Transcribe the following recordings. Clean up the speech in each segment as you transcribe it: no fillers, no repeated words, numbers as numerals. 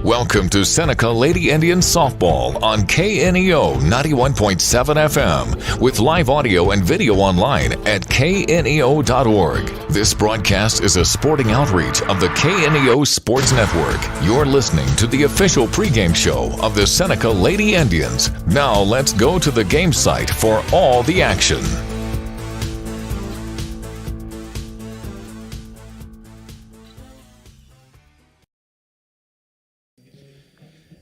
Welcome to Seneca Lady Indian Softball on KNEO 91.7 FM with live audio and video online at kneo.org. This broadcast is a sporting outreach of the KNEO Sports Network. You're listening to the official pregame show of the Seneca Lady Indians. Now let's go to the game site for all the action.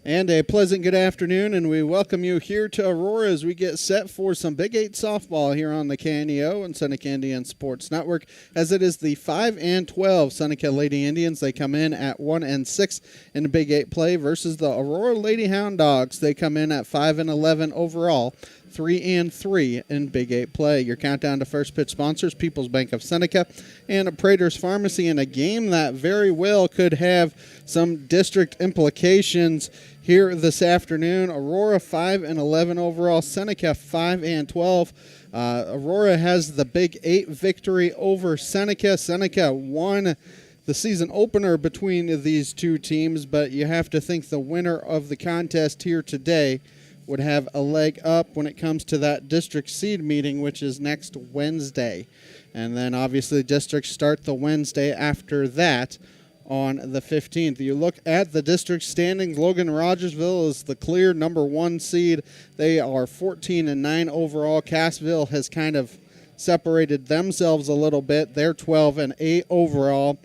And a pleasant good afternoon, and we welcome you here to Aurora as we get set for some Big 8 softball here on the KNEO and Seneca Indian Sports Network, as it is the 5-12 Seneca Lady Indians. They come in at 1-6 in the Big 8 play versus the Aurora Lady Hound Dogs. They come in at 5-11 overall. 3-3 in Big 8 play. Your countdown to first pitch sponsors, People's Bank of Seneca and Prater's Pharmacy, in a game that very well could have some district implications here this afternoon. Aurora 5-11 overall, Seneca 5-12. Aurora has the Big 8 victory over Seneca. Seneca won the season opener between these two teams, but you have to think the winner of the contest here today would have a leg up when it comes to that district seed meeting, which is next Wednesday. And then obviously districts start the Wednesday after that on the 15th. You look at the district standings, Logan Rogersville is the clear number 1 seed. They are 14-9 overall. Cassville has kind of separated themselves a little bit. They're 12-8 overall.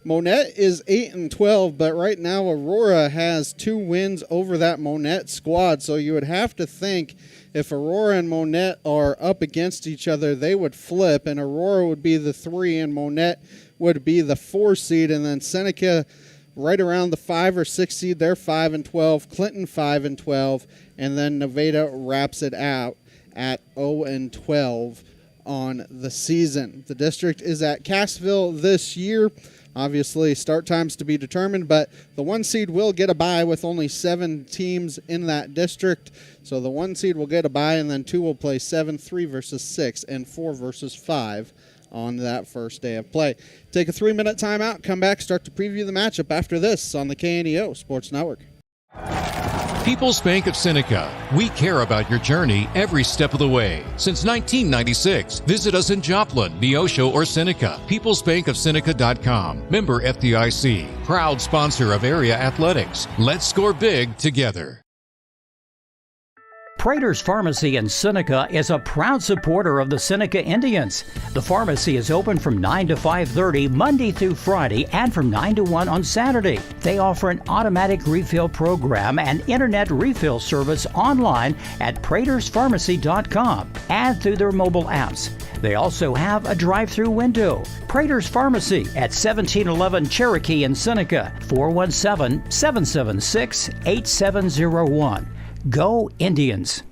Monette is 8-12, but right now Aurora has 2 wins over that Monette squad. So you would have to think if Aurora and Monette are up against each other, they would flip, and Aurora would be the 3 and Monette would be the 4 seed, and then Seneca right around the 5 or 6 seed. They're 5-12, Clinton 5-12, and then Nevada wraps it out at 0-12 on the season. The district is at Cassville this year. Obviously, start times to be determined, but the 1 seed will get a bye with only 7 teams in that district. So the 1 seed will get a bye, and then 2 will play 7, 3 versus 6, and 4 versus 5 on that first day of play. Take a 3-minute timeout, come back, start to preview the matchup after this on the KNEO Sports Network. People's Bank of Seneca. We care about your journey every step of the way. Since 1996, visit us in Joplin, Neosho, or Seneca. PeoplesBankOfSeneca.com. Member FDIC. Proud sponsor of area athletics. Let's score big together. Prater's Pharmacy in Seneca is a proud supporter of the Seneca Indians. The pharmacy is open from 9 to 5:30 Monday through Friday and from 9 to 1 on Saturday. They offer an automatic refill program and internet refill service online at praterspharmacy.com and through their mobile apps. They also have a drive-through window. Prater's Pharmacy at 1711 Cherokee in Seneca, 417-776-8701. Go Indians!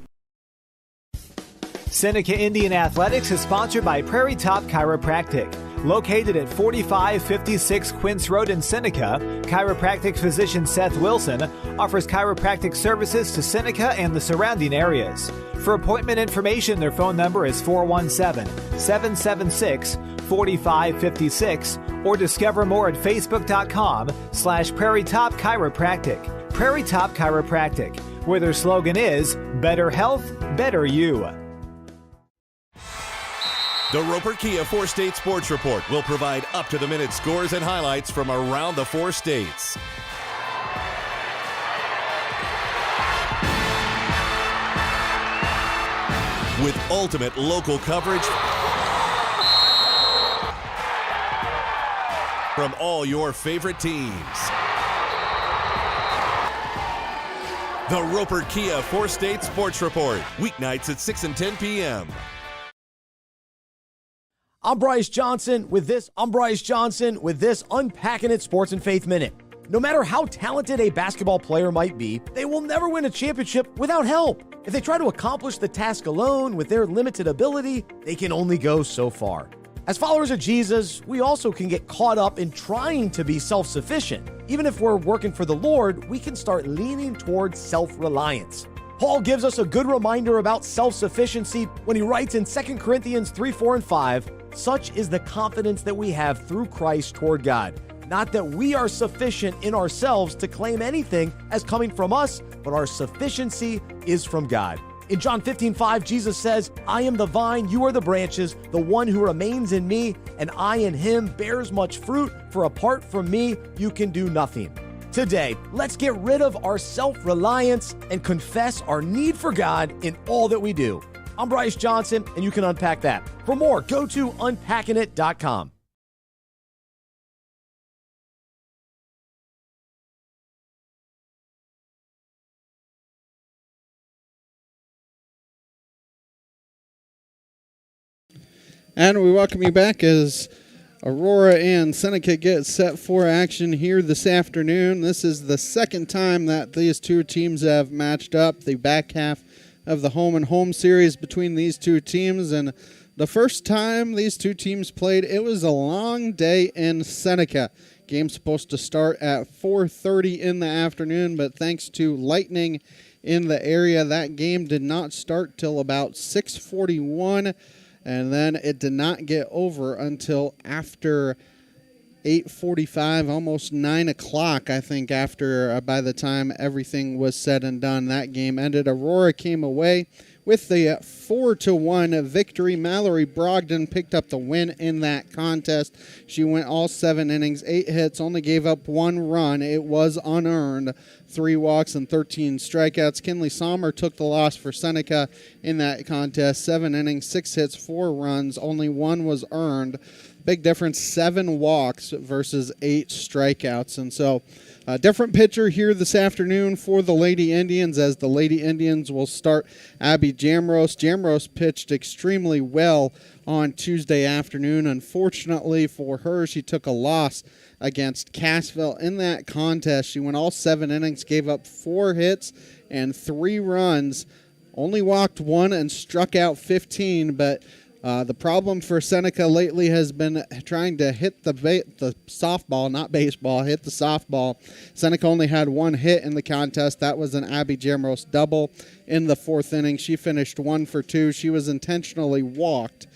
Seneca Indian Athletics is sponsored by Prairie Top Chiropractic. Located at 4556 Quince Road in Seneca, chiropractic physician Seth Wilson offers chiropractic services to Seneca and the surrounding areas. For appointment information, their phone number is 417-776-4556 or discover more at facebook.com/Prairie Top Chiropractic. Prairie Top Chiropractic, where their slogan is, better health, better you. The Roper Kia 4-State Sports Report will provide up-to-the-minute scores and highlights from around the 4 states. With ultimate local coverage from all your favorite teams. The Roper Kia 4-State Sports Report, weeknights at 6 and 10 p.m. I'm Bryce Johnson with this Unpacking It Sports and Faith Minute. No matter how talented a basketball player might be, they will never win a championship without help. If they try to accomplish the task alone with their limited ability, they can only go so far. As followers of Jesus, we also can get caught up in trying to be self-sufficient. Even if we're working for the Lord, we can start leaning towards self-reliance. Paul gives us a good reminder about self-sufficiency when he writes in 2 Corinthians 3, 4, and 5, "Such is the confidence that we have through Christ toward God. Not that we are sufficient in ourselves to claim anything as coming from us, but our sufficiency is from God. In John 15:5, Jesus says, I am the vine, you are the branches. The one who remains in me and I in him bears much fruit, for apart from me, you can do nothing. Today, let's get rid of our self-reliance and confess our need for God in all that we do. I'm Bryce Johnson, and you can unpack that. For more, go to unpackingit.com. And we welcome you back as Aurora and Seneca get set for action here this afternoon. This is the second time that these two teams have matched up, the back half of the home and home series between these two teams. And the first time these two teams played, it was a long day in Seneca. Game's supposed to start at 4:30 in the afternoon, but thanks to lightning in the area, that game did not start till about 6:41. And then it did not get over until after 8:45, almost 9 o'clock, I think, by the time everything was said and done. That game ended. Aurora came away with the 4-1 victory. Mallory Brogdon picked up the win in that contest. She went all 7 innings, 8 hits, only gave up 1 run. It was unearned. 3 walks and 13 strikeouts. Kinley Sommer took the loss for Seneca in that contest. 7 innings, 6 hits, 4 runs. Only 1 was earned. Big difference, 7 walks versus 8 strikeouts. And so a different pitcher here this afternoon for the Lady Indians, as the Lady Indians will start Abby Jamros. Jamros pitched extremely well on Tuesday afternoon. Unfortunately for her, she took a loss against Cassville in that contest. She went all 7 innings, gave up 4 hits and 3 runs, only walked 1 and struck out 15, but the problem for Seneca lately has been trying to hit the softball, not baseball, hit the softball. Seneca only had 1 hit in the contest. That was an Abby Jamros double in the 4th inning. She finished 1 for 2. She was intentionally walked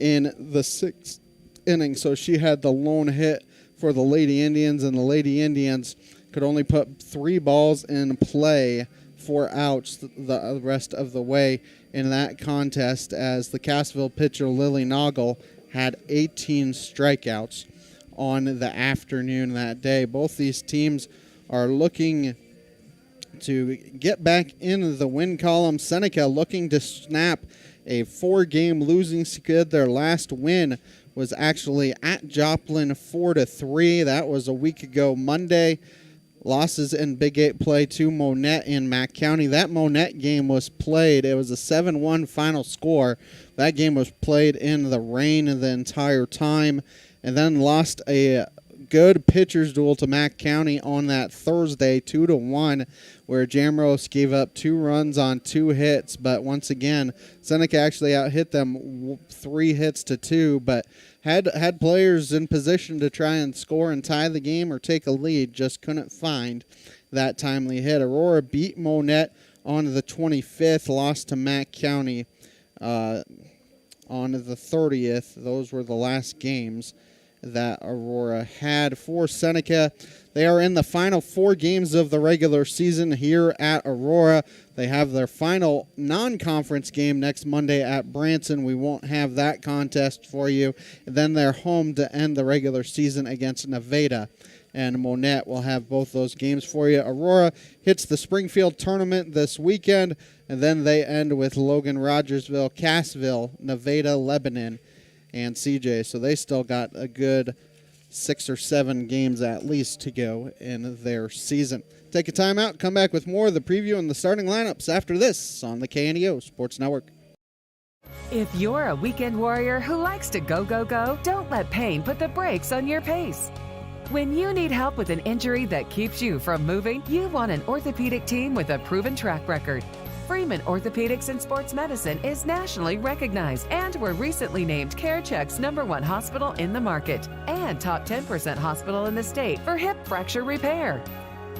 in the 6th inning, so she had the lone hit for the Lady Indians, and the Lady Indians could only put 3 balls in play, 4 outs the rest of the way in that contest, as the Cassville pitcher Lily Noggle had 18 strikeouts on the afternoon that day. Both these teams are looking to get back into the win column. Seneca looking to snap a 4-game losing skid. Their last win was actually at Joplin 4-3. That was a week ago Monday. Losses in Big 8 play to Monette in Mack County. That Monette game was played. It was a 7-1 final score. That game was played in the rain the entire time, and then lost a good pitcher's duel to Mack County on that Thursday, 2-1, where Jamros gave up 2 runs on 2 hits. But once again, Seneca actually out-hit them 3 hits to 2, but had players in position to try and score and tie the game or take a lead, just couldn't find that timely hit. Aurora beat Monette on the 25th, lost to Mack County on the 30th. Those were the last games that Aurora had for Seneca. They are in the final 4 games of the regular season here at Aurora. They have their final non-conference game next Monday at Branson. We won't have that contest for you. And then they're home to end the regular season against Nevada. And Monette will have both those games for you. Aurora hits the Springfield tournament this weekend, and then they end with Logan, Rogersville, Cassville, Nevada, Lebanon, and CJ. So they still got a good 6 or 7 games at least to go in their season. Take a timeout, come back with more of the preview and the starting lineups after this on the KNEO Sports Network. If you're a weekend warrior who likes to go, go, go, don't let pain put the brakes on your pace. When you need help with an injury that keeps you from moving, you want an orthopedic team with a proven track record. Freeman Orthopedics and Sports Medicine is nationally recognized, and were recently named CareCheck's #1 hospital in the market and top 10% hospital in the state for hip fracture repair.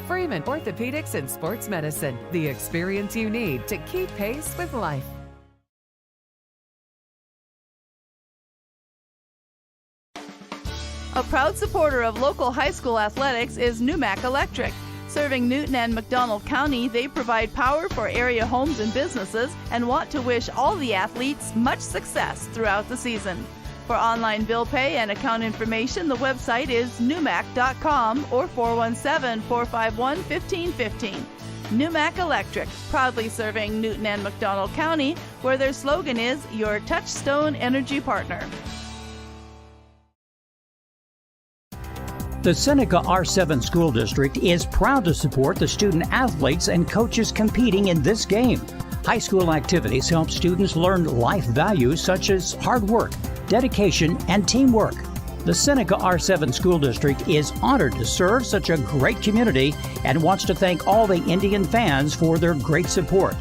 Freeman Orthopedics and Sports Medicine, the experience you need to keep pace with life. A proud supporter of local high school athletics is Numac Electric. Serving Newton and McDonald County, they provide power for area homes and businesses and want to wish all the athletes much success throughout the season. For online bill pay and account information, the website is numac.com or 417-451-1515. Numac Electric, proudly serving Newton and McDonald County, where their slogan is your touchstone energy partner. The Seneca R7 School District is proud to support the student athletes and coaches competing in this game. High school activities help students learn life values such as hard work, dedication, and teamwork. The Seneca R7 School District is honored to serve such a great community and wants to thank all the Indian fans for their great support.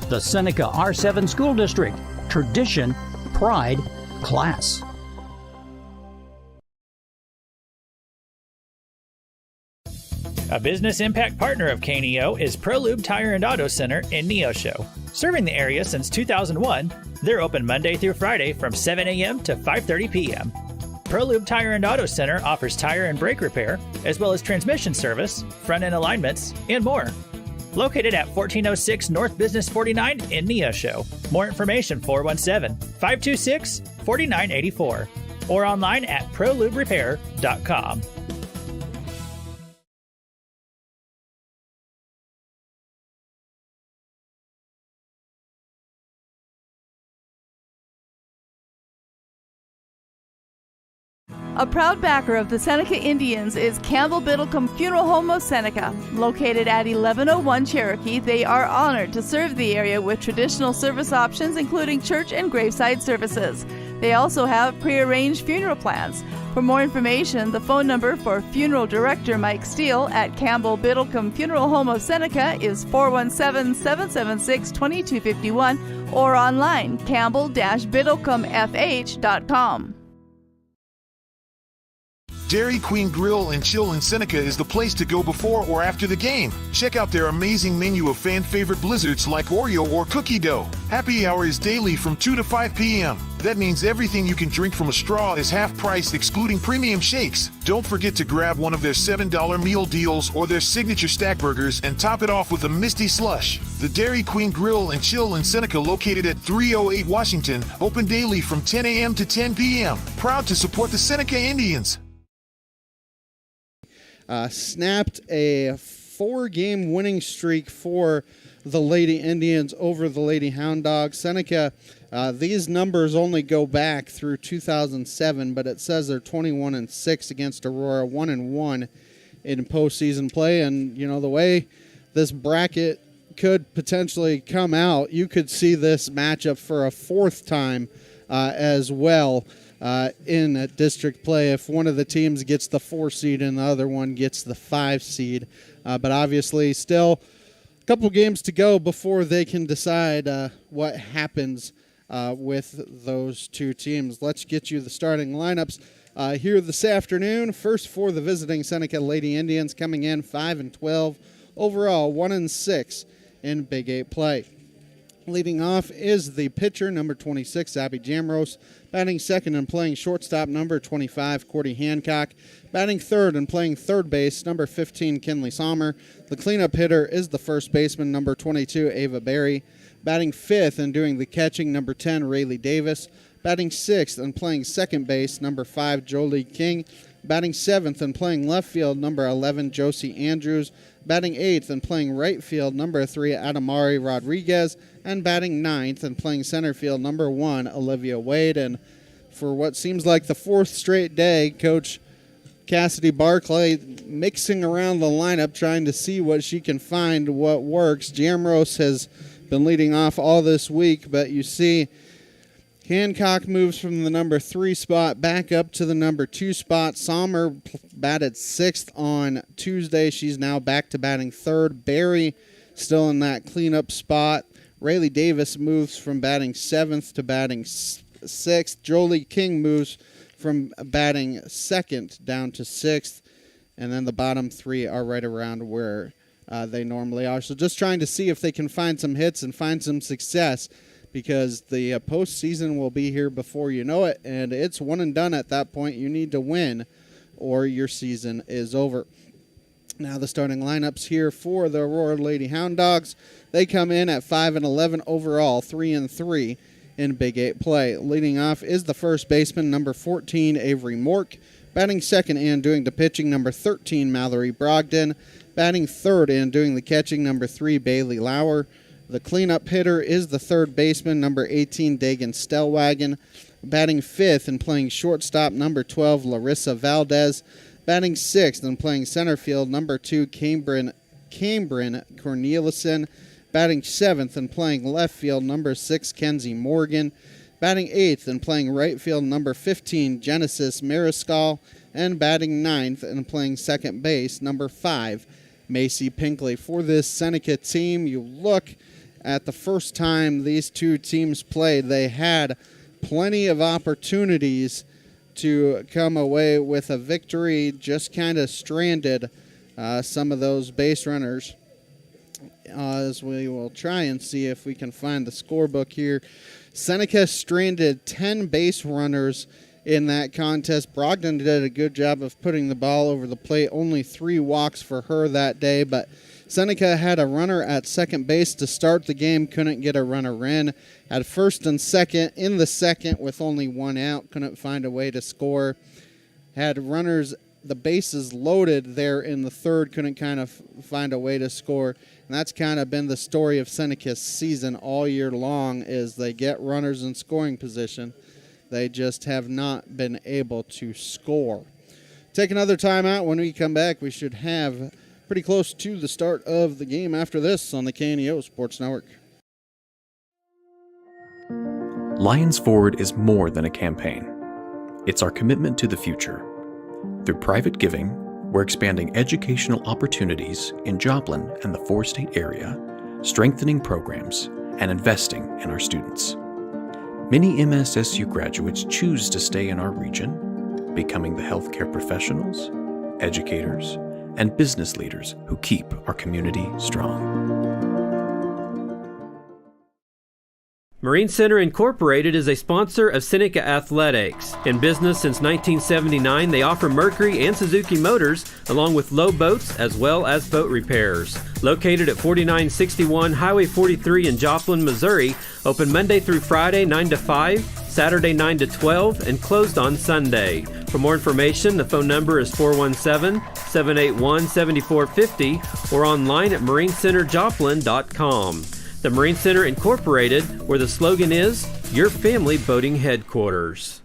The Seneca R7 School District, tradition, pride, class. A business impact partner of KNEO is ProLube Tire and Auto Center in Neosho. Serving the area since 2001, they're open Monday through Friday from 7 a.m. to 5:30 p.m. ProLube Tire and Auto Center offers tire and brake repair, as well as transmission service, front-end alignments, and more. Located at 1406 North Business 49 in Neosho. More information 417-526-4984 or online at proluberepair.com. A proud backer of the Seneca Indians is Campbell Biddlecombe Funeral Home of Seneca. Located at 1101 Cherokee, they are honored to serve the area with traditional service options including church and graveside services. They also have prearranged funeral plans. For more information, the phone number for Funeral Director Mike Steele at Campbell Biddlecombe Funeral Home of Seneca is 417-776-2251 or online campbell-biddlecomefh.com. Dairy Queen Grill and Chill in Seneca is the place to go before or after the game. Check out their amazing menu of fan-favorite blizzards like Oreo or cookie dough. Happy hour is daily from 2 to 5 p.m. That means everything you can drink from a straw is half price, excluding premium shakes. Don't forget to grab one of their $7 meal deals or their signature stack burgers and top it off with a Misty Slush. The Dairy Queen Grill and Chill in Seneca, located at 308 Washington, open daily from 10 a.m. to 10 p.m. Proud to support the Seneca Indians. Snapped a 4-game winning streak for the Lady Indians over the Lady Hound Dogs. Seneca, these numbers only go back through 2007, but it says they're 21-6 against Aurora, 1-1 in postseason play. And, you know, the way this bracket could potentially come out, you could see this matchup for a 4th time as well. In district play, if one of the teams gets the 4 seed and the other one gets the 5 seed. But obviously still a couple games to go before they can decide what happens with those two teams. Let's get you the starting lineups here this afternoon. First for the visiting Seneca Lady Indians, coming in 5-12 overall, 1-6 in Big 8 play. Leading off is the pitcher, number 26, Abby Jamros. Batting second and playing shortstop, number 25, Cordy Hancock. Batting third and playing third base, number 15, Kinley Sommer. The cleanup hitter is the first baseman, number 22, Ava Berry. Batting fifth and doing the catching, number 10, Rayleigh Davis. Batting sixth and playing second base, number 5, Jolie King. Batting seventh and playing left field, number 11, Josie Andrews. Batting eighth and playing right field, number 3, Adamari Rodriguez. And batting ninth and playing center field, number 1, Olivia Wade. And for what seems like the 4th straight day, Coach Cassidy Barclay mixing around the lineup, trying to see what she can find, what works. Jamros has been leading off all this week, but you see Hancock moves from the number 3 spot back up to the number 2 spot. Sommer batted 6th on Tuesday. She's now back to batting 3rd. Barry still in that cleanup spot. Rayleigh Davis moves from batting 7th to batting 6th. Jolie King moves from batting 2nd down to 6th. And then the bottom 3 are right around where they normally are. So just trying to see if they can find some hits and find some success, because the postseason will be here before you know it, and it's one and done at that point. You need to win or your season is over. Now the starting lineups here for the Aurora Lady Hound Dogs. They come in at 5-11 overall, 3-3 in Big 8 play. Leading off is the first baseman, number 14, Avery Mork. Batting second and doing the pitching, number 13, Mallory Brogdon. Batting third and doing the catching, number 3, Bailey Lauer. The cleanup hitter is the third baseman, number 18, Dagan Stellwagen. Batting fifth and playing shortstop, number 12, Larissa Valdez. Batting sixth and playing center field, number 2, Cambrin Corneliuson. Batting seventh and playing left field, number 6, Kenzie Morgan. Batting eighth and playing right field, number 15, Genesis Mariscal. And batting ninth and playing second base, number 5, Macy Pinkley. For this Seneca team, you look at the first time these two teams played, they had plenty of opportunities to come away with a victory, just kind of stranded some of those base runners. As we will try and see if we can find the scorebook here. Seneca stranded 10 base runners in that contest. Brogdon did a good job of putting the ball over the plate. Only 3 walks for her that day, but Seneca had a runner at second base to start the game, couldn't get a runner in. At first and second in the second with only 1 out, couldn't find a way to score. Had runners, the bases loaded there in the third, couldn't kind of find a way to score. And that's kind of been the story of Seneca's season all year long, is they get runners in scoring position. They just have not been able to score. Take another timeout. When we come back, we should have pretty close to the start of the game after this on the KNEO Sports Network. Lions Forward is more than a campaign. It's our commitment to the future. Through private giving, we're expanding educational opportunities in Joplin and the 4-state area, strengthening programs, and investing in our students. Many MSSU graduates choose to stay in our region, becoming the healthcare professionals, educators, and business leaders who keep our community strong. Marine Center Incorporated is a sponsor of Seneca Athletics. In business since 1979, they offer Mercury and Suzuki motors, along with low boats as well as boat repairs. Located at 4961 Highway 43 in Joplin, Missouri, open Monday through Friday 9 to 5, Saturday 9 to 12, and closed on Sunday. For more information, the phone number is 417-781-7450 or online at marinecenterjoplin.com. The Marine Center Incorporated, where the slogan is, your family boating headquarters.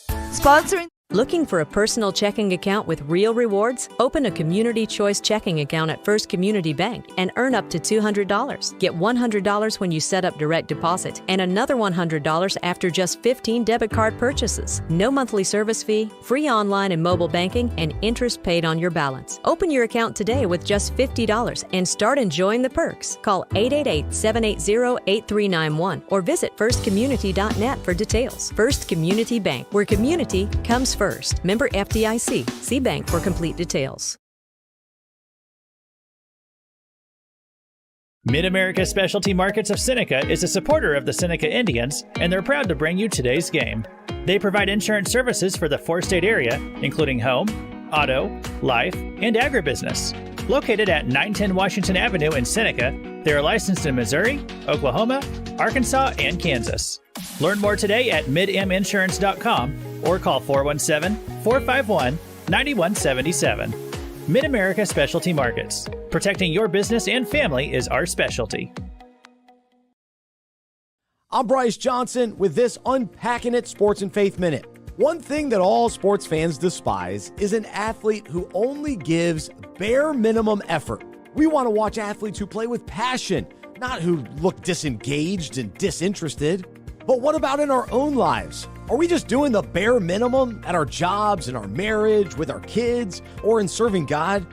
Sponsoring. Looking for a personal checking account with real rewards? Open a Community Choice checking account at First Community Bank and earn up to $200. Get $100 when you set up direct deposit and another $100 after just 15 debit card purchases. No monthly service fee, free online and mobile banking, and interest paid on your balance. Open your account today with just $50 and start enjoying the perks. Call 888-780-8391 or visit firstcommunity.net for details. First Community Bank, where community comes first. Member FDIC. See bank for complete details. Mid-America Specialty Markets of Seneca is a supporter of the Seneca Indians, and they're proud to bring you today's game. They provide insurance services for the 4-state area, including home, auto, life, and agribusiness. Located at 910 Washington Avenue in Seneca, they are licensed in Missouri, Oklahoma, Arkansas, and Kansas. Learn more today at midminsurance.com or call 417-451-9177. Mid-America Specialty Markets. Protecting your business and family is our specialty. I'm Bryce Johnson with this Unpacking It Sports and Faith Minute. One thing that all sports fans despise is an athlete who only gives bare minimum effort. We want to watch athletes who play with passion, not who look disengaged and disinterested. But what about in our own lives? Are we just doing the bare minimum at our jobs, in our marriage, with our kids, or in serving God?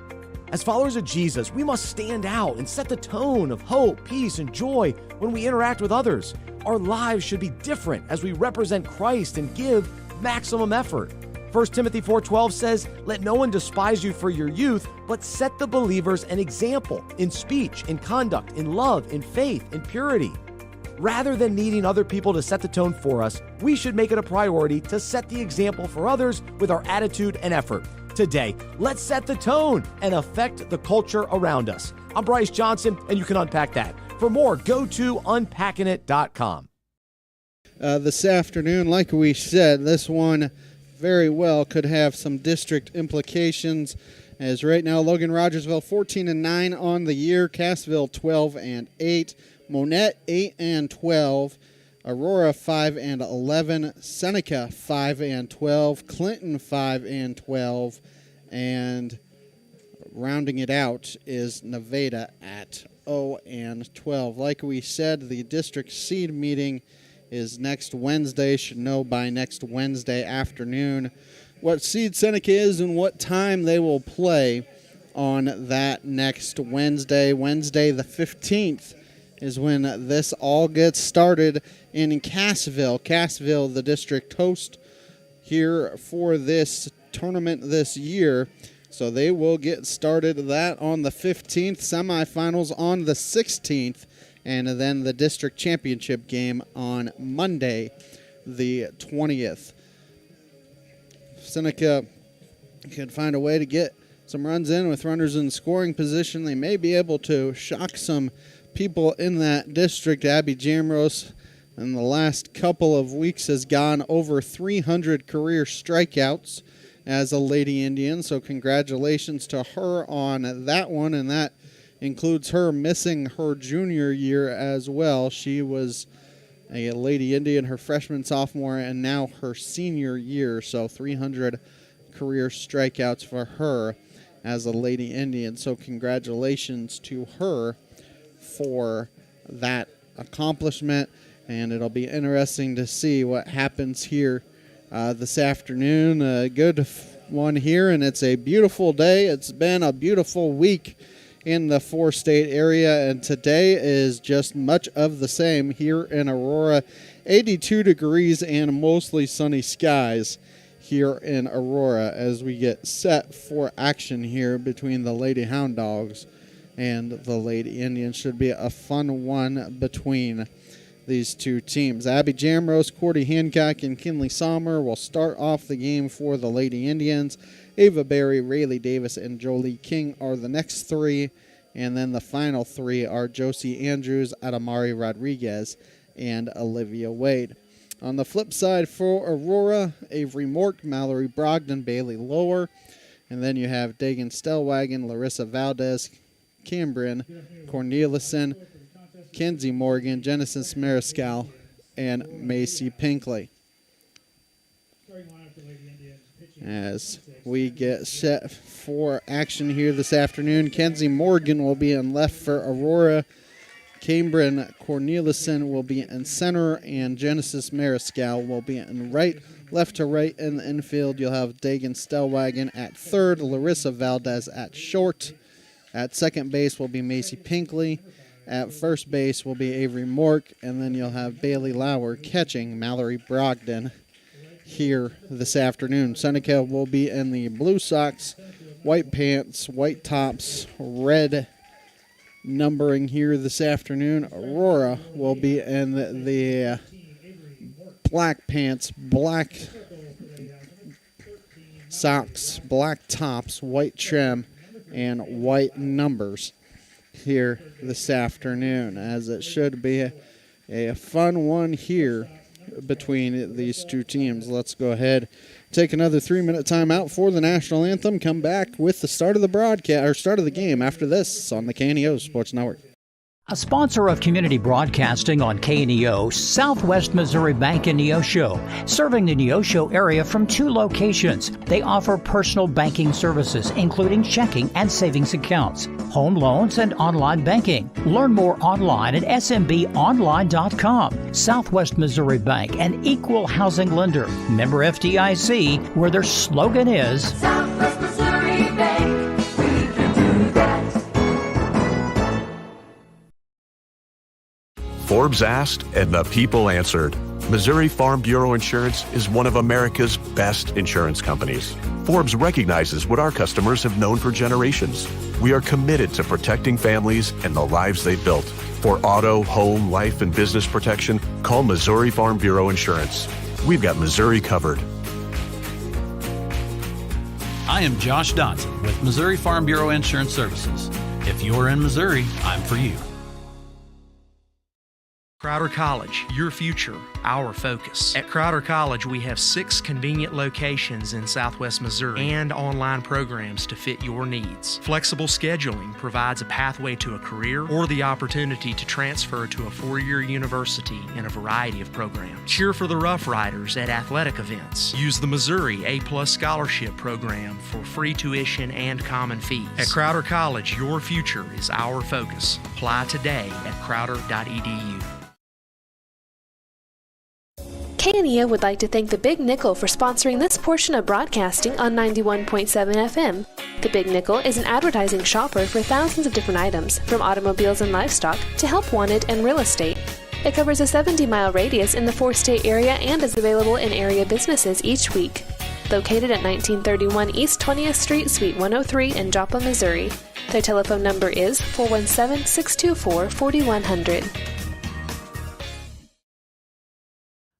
As followers of Jesus, we must stand out and set the tone of hope, peace, and joy when we interact with others. Our lives should be different as we represent Christ and give maximum effort. 1 Timothy 4:12 says, "Let no one despise you for your youth, but set the believers an example in speech, in conduct, in love, in faith, in purity." Rather than needing other people to set the tone for us, we should make it a priority to set the example for others with our attitude and effort. Today, let's set the tone and affect the culture around us. I'm Bryce Johnson, and you can unpack that. For more, go to unpackingit.com. This afternoon, like we said, this one very well could have some district implications, as right now Logan Rogersville 14-9 on the year, Cassville 12-8, Monette 8-12, Aurora 5-11, Seneca 5-12, Clinton 5-12, and rounding it out is Nevada at 0-12. Like we said, the district seed meeting is next Wednesday. Should know by next Wednesday afternoon what seed Seneca is and what time they will play on that next Wednesday. Wednesday the 15th is when this all gets started in Cassville. Cassville, the district host here for this tournament this year. So they will get started that on the 15th, semifinals on the 16th, and then the district championship game on Monday, the 20th. Seneca could find a way to get some runs in with runners in scoring position. They may be able to shock some people in that district. Abby Jamrose in the last couple of weeks has gone over 300 career strikeouts as a Lady Indian, so congratulations to her on that one, and that includes her missing her junior year as well. She was a Lady Indian her freshman, sophomore, and now her senior year, so 300 career strikeouts for her as a Lady Indian, so congratulations to her for that accomplishment, and it'll be interesting to see what happens here this afternoon. A good one here, and it's a beautiful day. It's been a beautiful week in the four-state area, and today is just much of the same here in Aurora. 82 degrees and mostly sunny skies here in Aurora as we get set for action here between the Lady Hound Dogs and the Lady Indians. Should be a fun one between these two teams. Abby Jamrose, Cordy Hancock, and Kinley Sommer will start off the game for the Lady Indians. Ava Berry, Rayleigh Davis, and Jolie King are the next three. And then the final three are Josie Andrews, Adamari Rodriguez, and Olivia Wade. On the flip side for Aurora, Avery Mork, Mallory Brogdon, Bailey Lower. And then you have Dagan Stellwagen, Larissa Valdez, Cambrin, Cornelison, Kenzie Morgan, Genesis Mariscal, and Macy Pinkley. As we get set for action here this afternoon, Kenzie Morgan will be in left for Aurora. Cambrin Cornelison will be in center, and Genesis Mariscal will be in right. Left to right in the infield, you'll have Dagan Stellwagen at third, Larissa Valdez at short. At second base will be Macy Pinkley. At first base will be Avery Mork, and then you'll have Bailey Lauer catching Mallory Brogdon here this afternoon. Seneca will be in the blue socks, white pants, white tops, red numbering here this afternoon. Aurora will be in the black pants, black socks, black tops, white trim, and white numbers here this afternoon, as it should be a fun one here between these two teams. Let's go ahead, take another 3-minute timeout for the national anthem, come back with the start of the broadcast, or start of the game after this on the KNEO Sports Network. A sponsor of community broadcasting on KNEO, Southwest Missouri Bank in Neosho, serving the Neosho area from 2 locations. They offer personal banking services, including checking and savings accounts, home loans, and online banking. Learn more online at smbonline.com. Southwest Missouri Bank, an equal housing lender. Member FDIC, where their slogan is Southwest Missouri Bank. Forbes asked and the people answered. Missouri Farm Bureau Insurance is one of America's best insurance companies. Forbes recognizes what our customers have known for generations. We are committed to protecting families and the lives they've built. For auto, home, life, and business protection, call Missouri Farm Bureau Insurance. We've got Missouri covered. I am Josh Dotson with Missouri Farm Bureau Insurance Services. If you're in Missouri, I'm for you. Crowder College, your future, our focus. At Crowder College, we have 6 convenient locations in Southwest Missouri and online programs to fit your needs. Flexible scheduling provides a pathway to a career or the opportunity to transfer to a 4-year university in a variety of programs. Cheer for the Rough Riders at athletic events. Use the Missouri A+ Scholarship Program for free tuition and common fees. At Crowder College, your future is our focus. Apply today at crowder.edu. KNEO would like to thank the Big Nickel for sponsoring this portion of broadcasting on 91.7 FM. The Big Nickel is an advertising shopper for thousands of different items, from automobiles and livestock to help wanted and real estate. It covers a 70-mile radius in the 4-state area and is available in area businesses each week. Located at 1931 East 20th Street, Suite 103 in Joplin, Missouri. Their telephone number is 417-624-4100.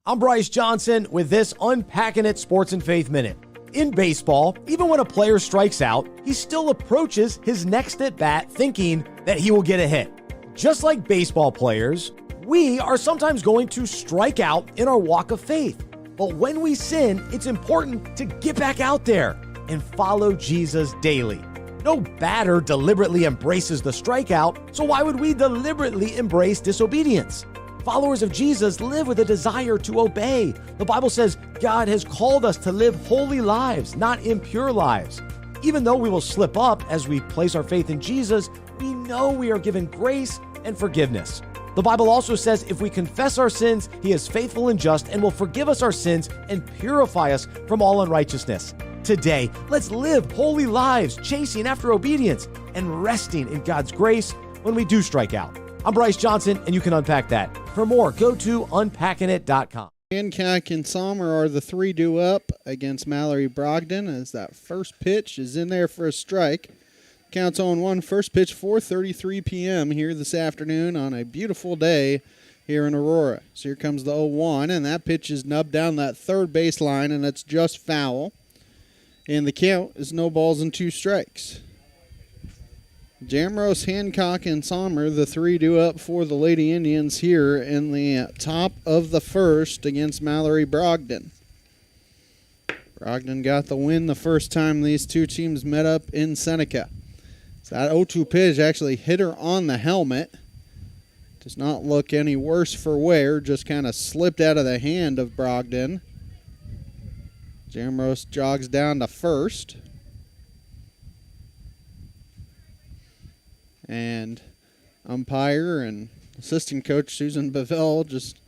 I'm Bryce Johnson with this Unpacking It Sports and Faith Minute. In baseball, even when a player strikes out, he still approaches his next at-bat thinking that he will get a hit. Just like baseball players, we are sometimes going to strike out in our walk of faith. But when we sin, it's important to get back out there and follow Jesus daily. No batter deliberately embraces the strikeout, so why would we deliberately embrace disobedience? Followers of Jesus live with a desire to obey. The Bible says God has called us to live holy lives, not impure lives. Even though we will slip up as we place our faith in Jesus, we know we are given grace and forgiveness. The Bible also says if we confess our sins, He is faithful and just and will forgive us our sins and purify us from all unrighteousness. Today, let's live holy lives, chasing after obedience and resting in God's grace when we do strike out. I'm Bryce Johnson, and you can unpack that. For more, go to unpackingit.com. Hancock and Sommer are the 3 due up against Mallory Brogdon as that first pitch is in there for a strike. Counts 0-1. First pitch 4:33 p.m. here this afternoon on a beautiful day here in Aurora. So here comes the 0-1, and that pitch is nubbed down that third baseline, and it's just foul. And the count is no balls and 2 strikes. Jamrose, Hancock, and Sommer, the 3 due up for the Lady Indians here in the top of the first against Mallory Brogdon. Brogdon got the win the first time these two teams met up in Seneca. So that 0-2 pitch actually hit her on the helmet. Does not look any worse for wear, just kind of slipped out of the hand of Brogdon. Jamrose jogs down to first. And umpire and assistant coach Susan Bevell just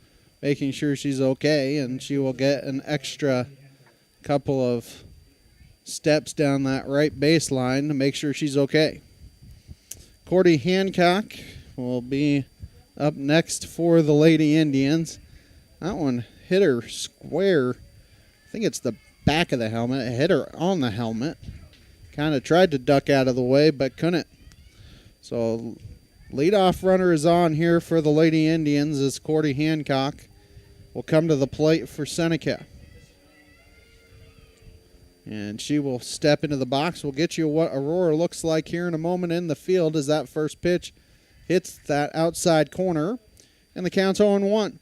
making sure she's okay, and she will get an extra couple of steps down that right baseline to make sure she's okay. Cordy Hancock will be up next for the Lady Indians. That one hit her square. I think it's the back of the helmet. It hit her on the helmet. Kind of tried to duck out of the way, but couldn't. So leadoff runner is on here for the Lady Indians as Cordy Hancock will come to the plate for Seneca. And she will step into the box. We'll get you what Aurora looks like here in a moment in the field as that first pitch hits that outside corner. And the count's 0-1.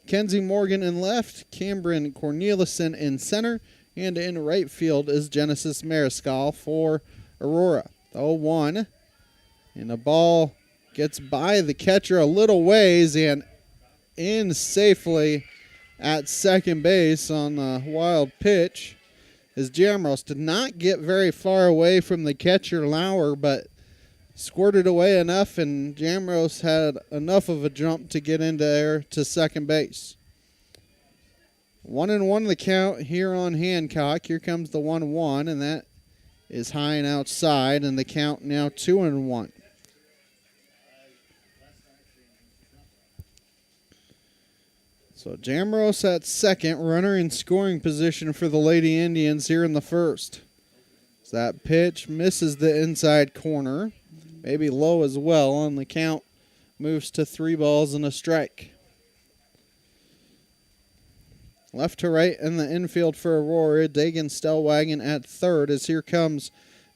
Kenzie Morgan in left, Cameron Cornelison in center, and in right field is Genesis Mariscal for Aurora. The 0-1. And the ball gets by the catcher a little ways and in safely at second base on the wild pitch. As Jamrose did not get very far away from the catcher Lauer, but squirted away enough, and Jamrose had enough of a jump to get into there to second base. 1-1 the count here on Hancock. Here comes the 1-1, and that is high and outside, and the count now 2-1. So Jamros at second, runner in scoring position for the Lady Indians here in the first. So that pitch misses the inside corner, maybe low as well, and the count moves to 3 balls and a strike. Left to right in the infield for Aurora, Dagan Stellwagen at third as here comes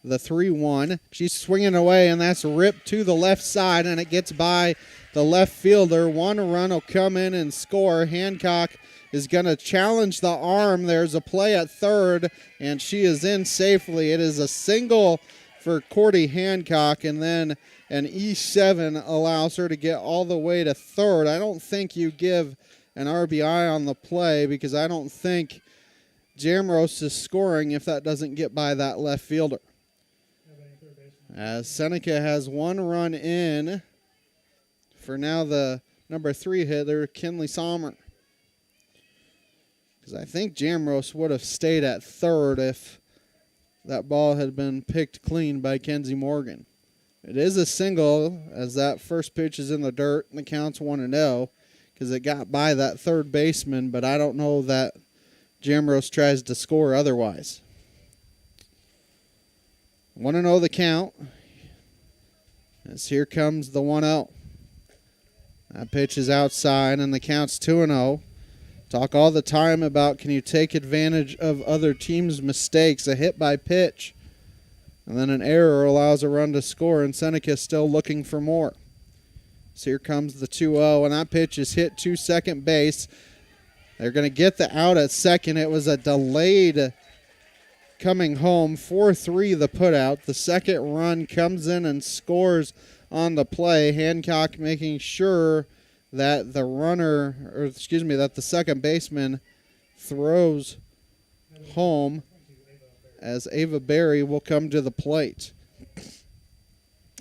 the 3-1. She's swinging away, and that's ripped to the left side, and it gets by the left fielder. One run will come in and score. Hancock is going to challenge the arm. There's a play at third, and she is in safely. It is a single for Cordy Hancock, and then an E7 allows her to get all the way to third. I don't think you give an RBI on the play because I don't think Jamros is scoring if that doesn't get by that left fielder. As Seneca has 1 run in for now the number 3 hitter, Kinley Sommer. Because I think Jamros would have stayed at third if that ball had been picked clean by Kenzie Morgan. It is a single as that first pitch is in the dirt and the count's 1-0 because it got by that third baseman, but I don't know that Jamros tries to score otherwise. 1-0 the count as here comes the 1-0. That pitch is outside and the count's 2-0. Talk all the time about can you take advantage of other teams' mistakes, a hit by pitch, and then an error allows a run to score, and Seneca still looking for more. So here comes the 2-0, and that pitch is hit to second base. They're going to get the out at second. It was a delayed coming home, 4-3 the putout. The second run comes in and scores on the play. Hancock making sure that that the second baseman throws home as Ava Berry will come to the plate.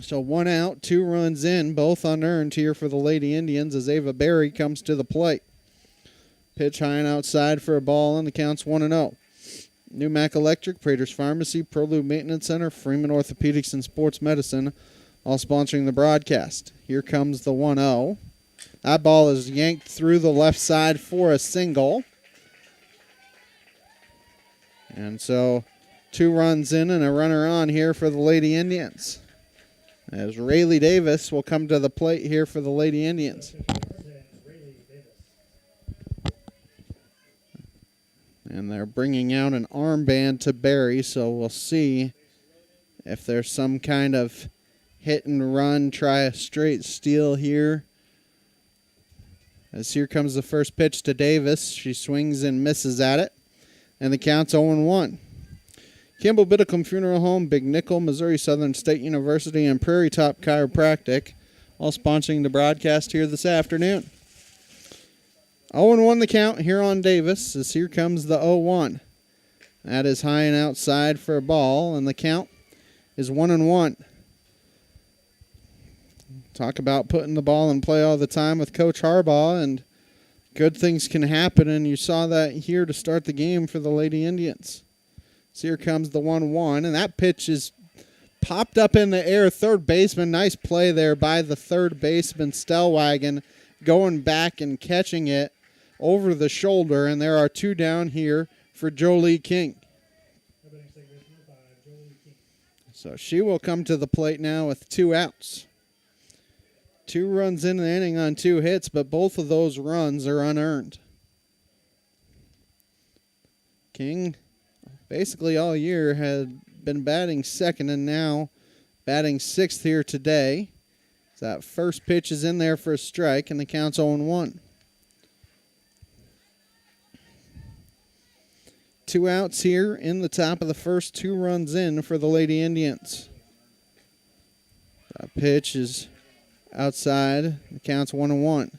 So 1 out, 2 runs in, both unearned here for the Lady Indians as Ava Berry comes to the plate. Pitch high and outside for a ball, and the count's 1-0. New Mac Electric, Prater's Pharmacy, ProLube Maintenance Center, Freeman Orthopedics and Sports Medicine, all sponsoring the broadcast. Here comes the 1-0. That ball is yanked through the left side for a single. And so 2 runs in and a runner on here for the Lady Indians. As Rayleigh Davis will come to the plate here for the Lady Indians. And they're bringing out an armband to Barry, so we'll see if there's some kind of hit and run, try a straight steal here. As here comes the first pitch to Davis. She swings and misses at it. And the count's 0-1. Campbell Biddlecombe Funeral Home, Big Nickel, Missouri Southern State University, and Prairie Top Chiropractic, all sponsoring the broadcast here this afternoon. 0-1 the count here on Davis as here comes the 0-1. That is high and outside for a ball, and the count is 1-1. Talk about putting the ball in play all the time with Coach Harbaugh, and good things can happen, and you saw that here to start the game for the Lady Indians. So here comes the 1-1, and that pitch is popped up in the air. Third baseman, nice play there by the third baseman, Stellwagen, going back and catching it over the shoulder, and there are 2 down here for Jolie King. So she will come to the plate now with 2 outs. 2 runs in the inning on 2 hits, but both of those runs are unearned. King, basically all year, had been batting second and now batting 6th here today. So that first pitch is in there for a strike, and the count's 0-1. 2 outs here in the top of the first, 2 runs in for the Lady Indians. That pitch is outside. The count's 1-1.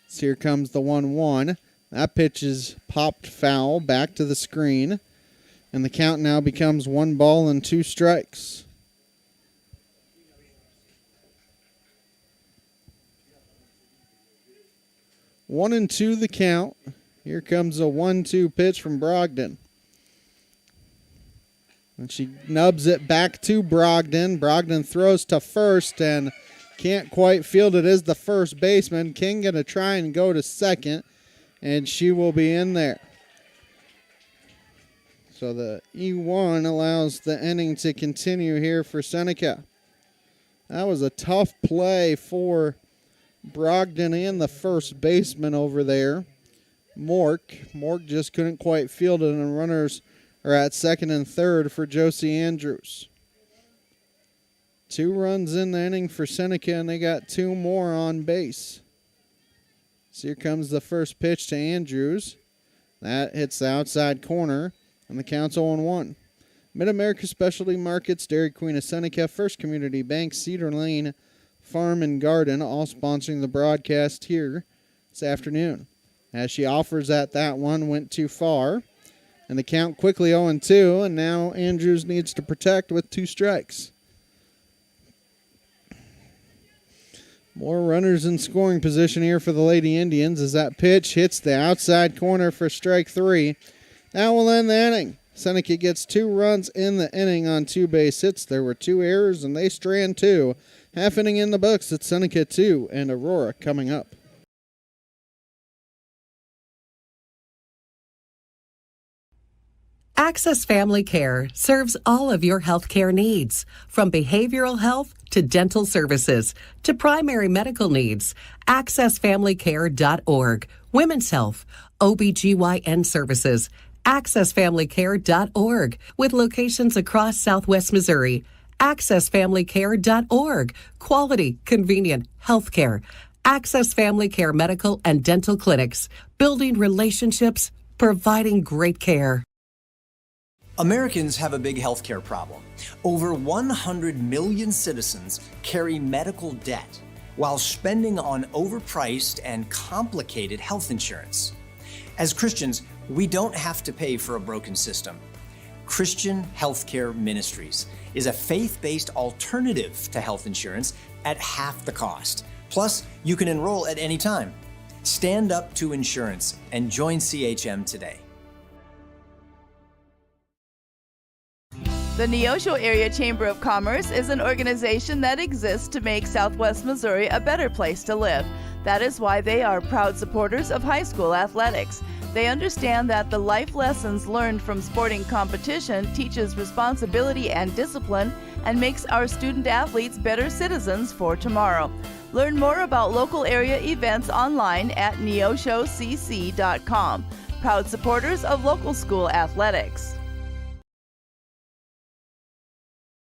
So here comes the 1-1. That pitch is popped foul back to the screen. And the count now becomes 1 ball and 2 strikes. One and 2 the count. Here comes a 1-2 pitch from Brogdon. And she nubs it back to Brogdon. Brogdon throws to first and can't quite field it as the first baseman. King going to try and go to second, and she will be in there. So the E1 allows the inning to continue here for Seneca. That was a tough play for Brogdon and the first baseman over there, Mork. Mork just couldn't quite field it, and runners are at second and third for Josie Andrews. 2 runs in the inning for Seneca, and they got 2 more on base. So here comes the first pitch to Andrews. That hits the outside corner, and the count's 0-1. Mid-America Specialty Markets, Dairy Queen of Seneca, First Community Bank, Cedar Lane Farm and Garden, all sponsoring the broadcast here this afternoon. As she offers that one went too far. And the count quickly 0-2, and now Andrews needs to protect with 2 strikes. More runners in scoring position here for the Lady Indians as that pitch hits the outside corner for strike 3. That will end the inning. Seneca gets 2 runs in the inning on 2 base hits. There were 2 errors, and they strand 2. Half inning in the books. It's Seneca 2 and Aurora coming up. Access Family Care serves all of your health care needs, from behavioral health to dental services to primary medical needs. AccessFamilyCare.org. Women's health, OBGYN services. AccessFamilyCare.org, with locations across Southwest Missouri. AccessFamilyCare.org. Quality, convenient health care. Access Family Care medical and dental clinics. Building relationships, providing great care. Americans have a big healthcare problem. Over 100 million citizens carry medical debt while spending on overpriced and complicated health insurance. As Christians, we don't have to pay for a broken system. Christian Healthcare Ministries is a faith-based alternative to health insurance at half the cost. Plus, you can enroll at any time. Stand up to insurance and join CHM today. The Neosho Area Chamber of Commerce is an organization that exists to make Southwest Missouri a better place to live. That is why they are proud supporters of high school athletics. They understand that the life lessons learned from sporting competition teaches responsibility and discipline and makes our student athletes better citizens for tomorrow. Learn more about local area events online at neoshocc.com. Proud supporters of local school athletics.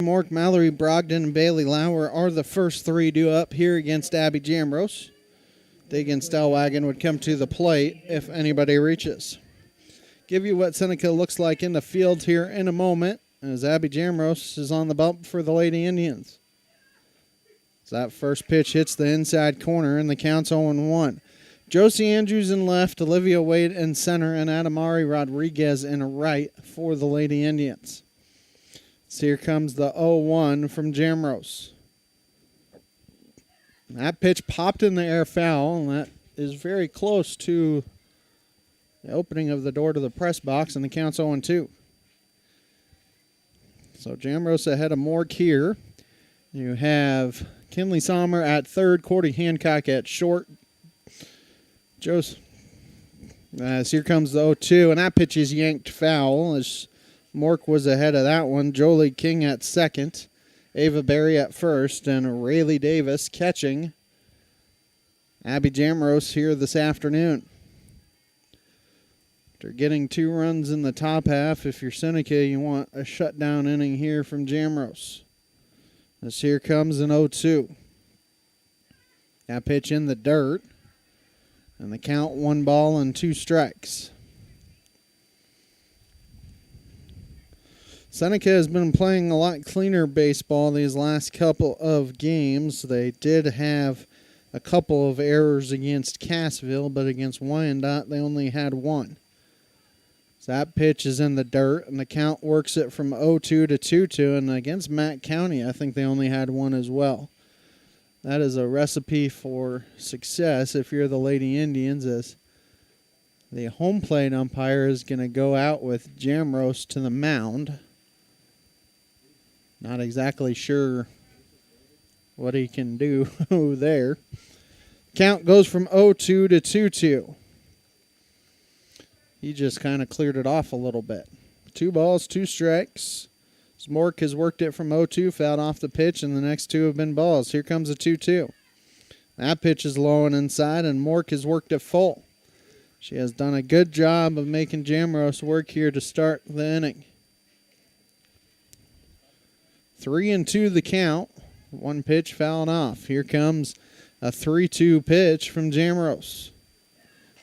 Mork, Mallory, Brogdon, and Bailey Lauer are the first 3 due up here against Abby Jamrose. Dagan Stellwagen would come to the plate if anybody reaches. Give you what Seneca looks like in the field here in a moment as Abby Jamrose is on the bump for the Lady Indians. So that first pitch hits the inside corner and the count's 0-1. Josie Andrews in left, Olivia Wade in center, and Adamari Rodriguez in right for the Lady Indians. So here comes the 0-1 from Jamrose. That pitch popped in the air foul, and that is very close to the opening of the door to the press box, and the count's 0-2. So Jamrose ahead of Mork here. You have Kinley Sommer at third, Cordy Hancock at short. So here comes the 0-2, and that pitch is yanked foul as Mork was ahead of that one. Jolie King at second, Ava Berry at first, and Rayleigh Davis catching Abby Jamrose here this afternoon. After getting 2 runs in the top half, if you're Seneca, you want a shutdown inning here from Jamrose. This here comes an 0-2. That pitch in the dirt, and the count 1 ball and 2 strikes. Seneca has been playing a lot cleaner baseball these last couple of games. They did have a couple of errors against Cassville, but against Wyandotte they only had 1. So that pitch is in the dirt, and the count works it from 0-2 to 2-2, and against Mack County I think they only had 1 as well. That is a recipe for success if you're the Lady Indians, as the home plate umpire is going to go out with Jamrose to the mound. Not exactly sure what he can do there. Count goes from 0-2 to 2-2. He just kind of cleared it off a little bit. 2 balls, 2 strikes. Mork has worked it from 0-2, fouled off the pitch, and the next 2 have been balls. Here comes a 2-2. That pitch is low and inside, and Mork has worked it full. She has done a good job of making Jamrose work here to start the inning. 3-2 the count. 1 pitch fouled off. Here comes a 3-2 pitch from Jamrose.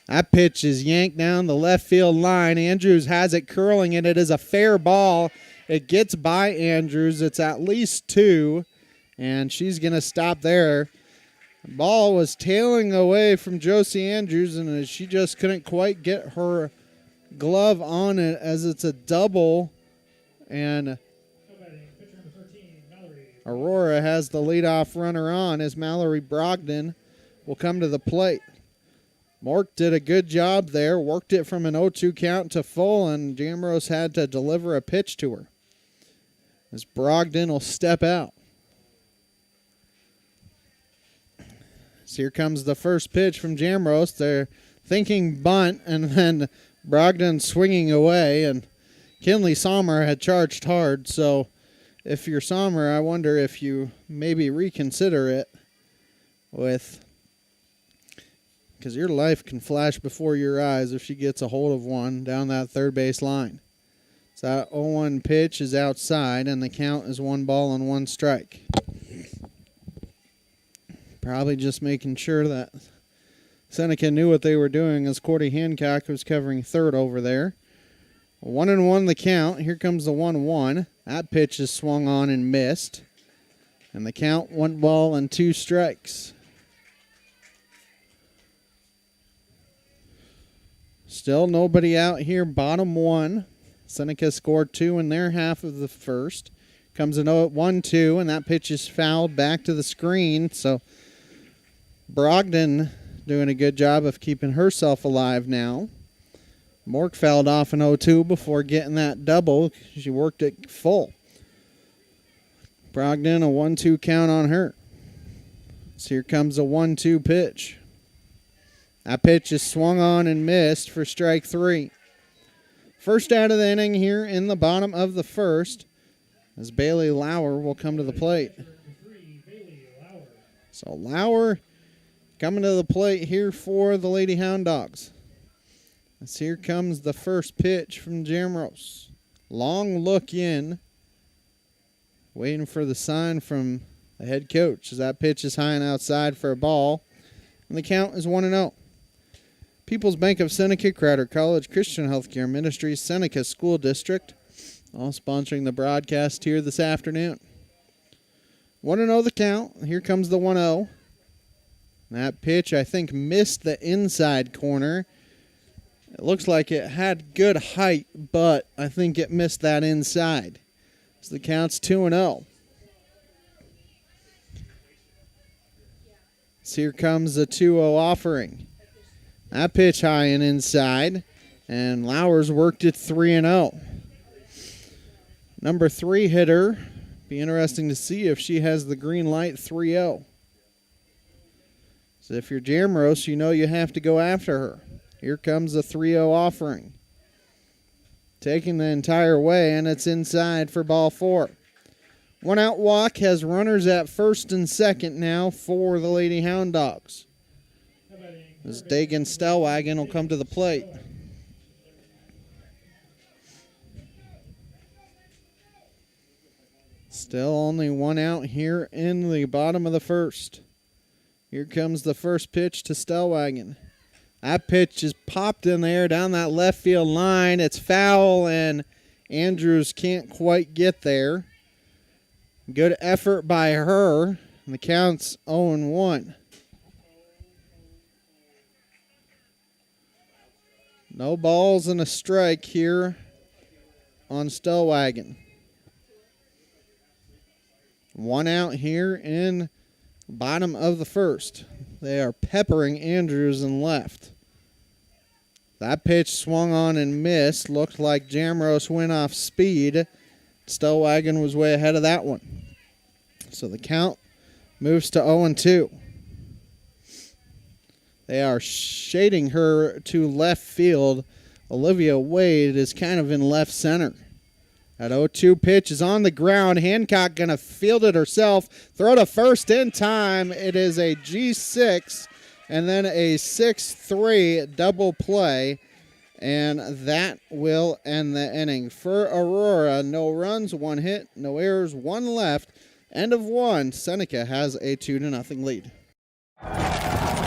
That pitch is yanked down the left field line. Andrews has it curling, and it is a fair ball. It gets by Andrews. It's at least 2, and she's going to stop there. The ball was tailing away from Josie Andrews, and she just couldn't quite get her glove on it as it's a double. And Aurora has the leadoff runner on as Mallory Brogdon will come to the plate. Mork did a good job there, worked it from an 0-2 count to full, and Jamrose had to deliver a pitch to her. As Brogdon will step out. So here comes the first pitch from Jamrose. They're thinking bunt, and then Brogdon swinging away, and Kinley Sommer had charged hard, so if you're Sommer, I wonder if you maybe reconsider it because your life can flash before your eyes if she gets a hold of one down that third base line. So that 0-1 pitch is outside, and the count is 1 ball and 1 strike. Probably just making sure that Seneca knew what they were doing as Cordy Hancock was covering third over there. 1-1 the count. Here comes the 1-1. That pitch is swung on and missed. And the count 1 ball and 2 strikes. Still nobody out here. Bottom 1. Seneca scored 2 in their half of the first. Comes an 1-2, and that pitch is fouled back to the screen. So Brogdon doing a good job of keeping herself alive now. Mork fouled off an 0-2 before getting that double. She worked it full. Brogdon, a 1-2 count on her. So here comes a 1-2 pitch. That pitch is swung on and missed for strike 3. First out of the inning here in the bottom of the first as Bailey Lauer will come to the plate. So Lauer coming to the plate here for the Lady Hound Dogs. As here comes the first pitch from Jamrose. Long look in. Waiting for the sign from the head coach as that pitch is high and outside for a ball. And the count is 1-0. People's Bank of Seneca, Crowder College, Christian Healthcare Ministries, Seneca School District, all sponsoring the broadcast here this afternoon. 1-0 the count. Here comes the 1-0. That pitch, I think, missed the inside corner. It looks like it had good height, but I think it missed that inside. So the count's 2-0. So here comes the 2-0 offering. That pitch high and inside, and Lauer's worked it 3-0. Number 3 hitter, be interesting to see if she has the green light 3-0. So if you're Jamrose, you know you have to go after her. Here comes the 3-0 offering. Taking the entire way, and it's inside for ball 4. 1 out walk has runners at first and second now for the Lady Hound Dogs. As Dagan Stellwagen will come to the plate. Still only 1 out here in the bottom of the first. Here comes the first pitch to Stellwagen. That pitch is popped in there down that left field line. It's foul, and Andrews can't quite get there. Good effort by her, and the count's 0-1. No balls and a strike here on Stellwagen. 1 out here in bottom of the first. They are peppering Andrews in left. That pitch swung on and missed. Looked like Jamrose went off speed. Stellwagen was way ahead of that one. So the count moves to 0-2. They are shading her to left field. Olivia Wade is kind of in left center. That 0-2 pitch is on the ground. Hancock going to field it herself. Throw to first in time. It is a G6 and then a 6-3 double play. And that will end the inning. For Aurora, no runs, 1 hit, no errors, 1 left. End of 1. Seneca has a 2-0 lead.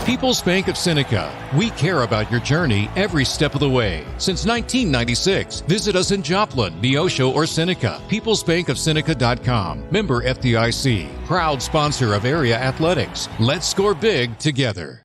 People's Bank of Seneca. We care about your journey every step of the way. Since 1996, visit us in Joplin, Neosho, or Seneca. PeoplesBankOfSeneca.com. Member FDIC. Proud sponsor of area athletics. Let's score big together.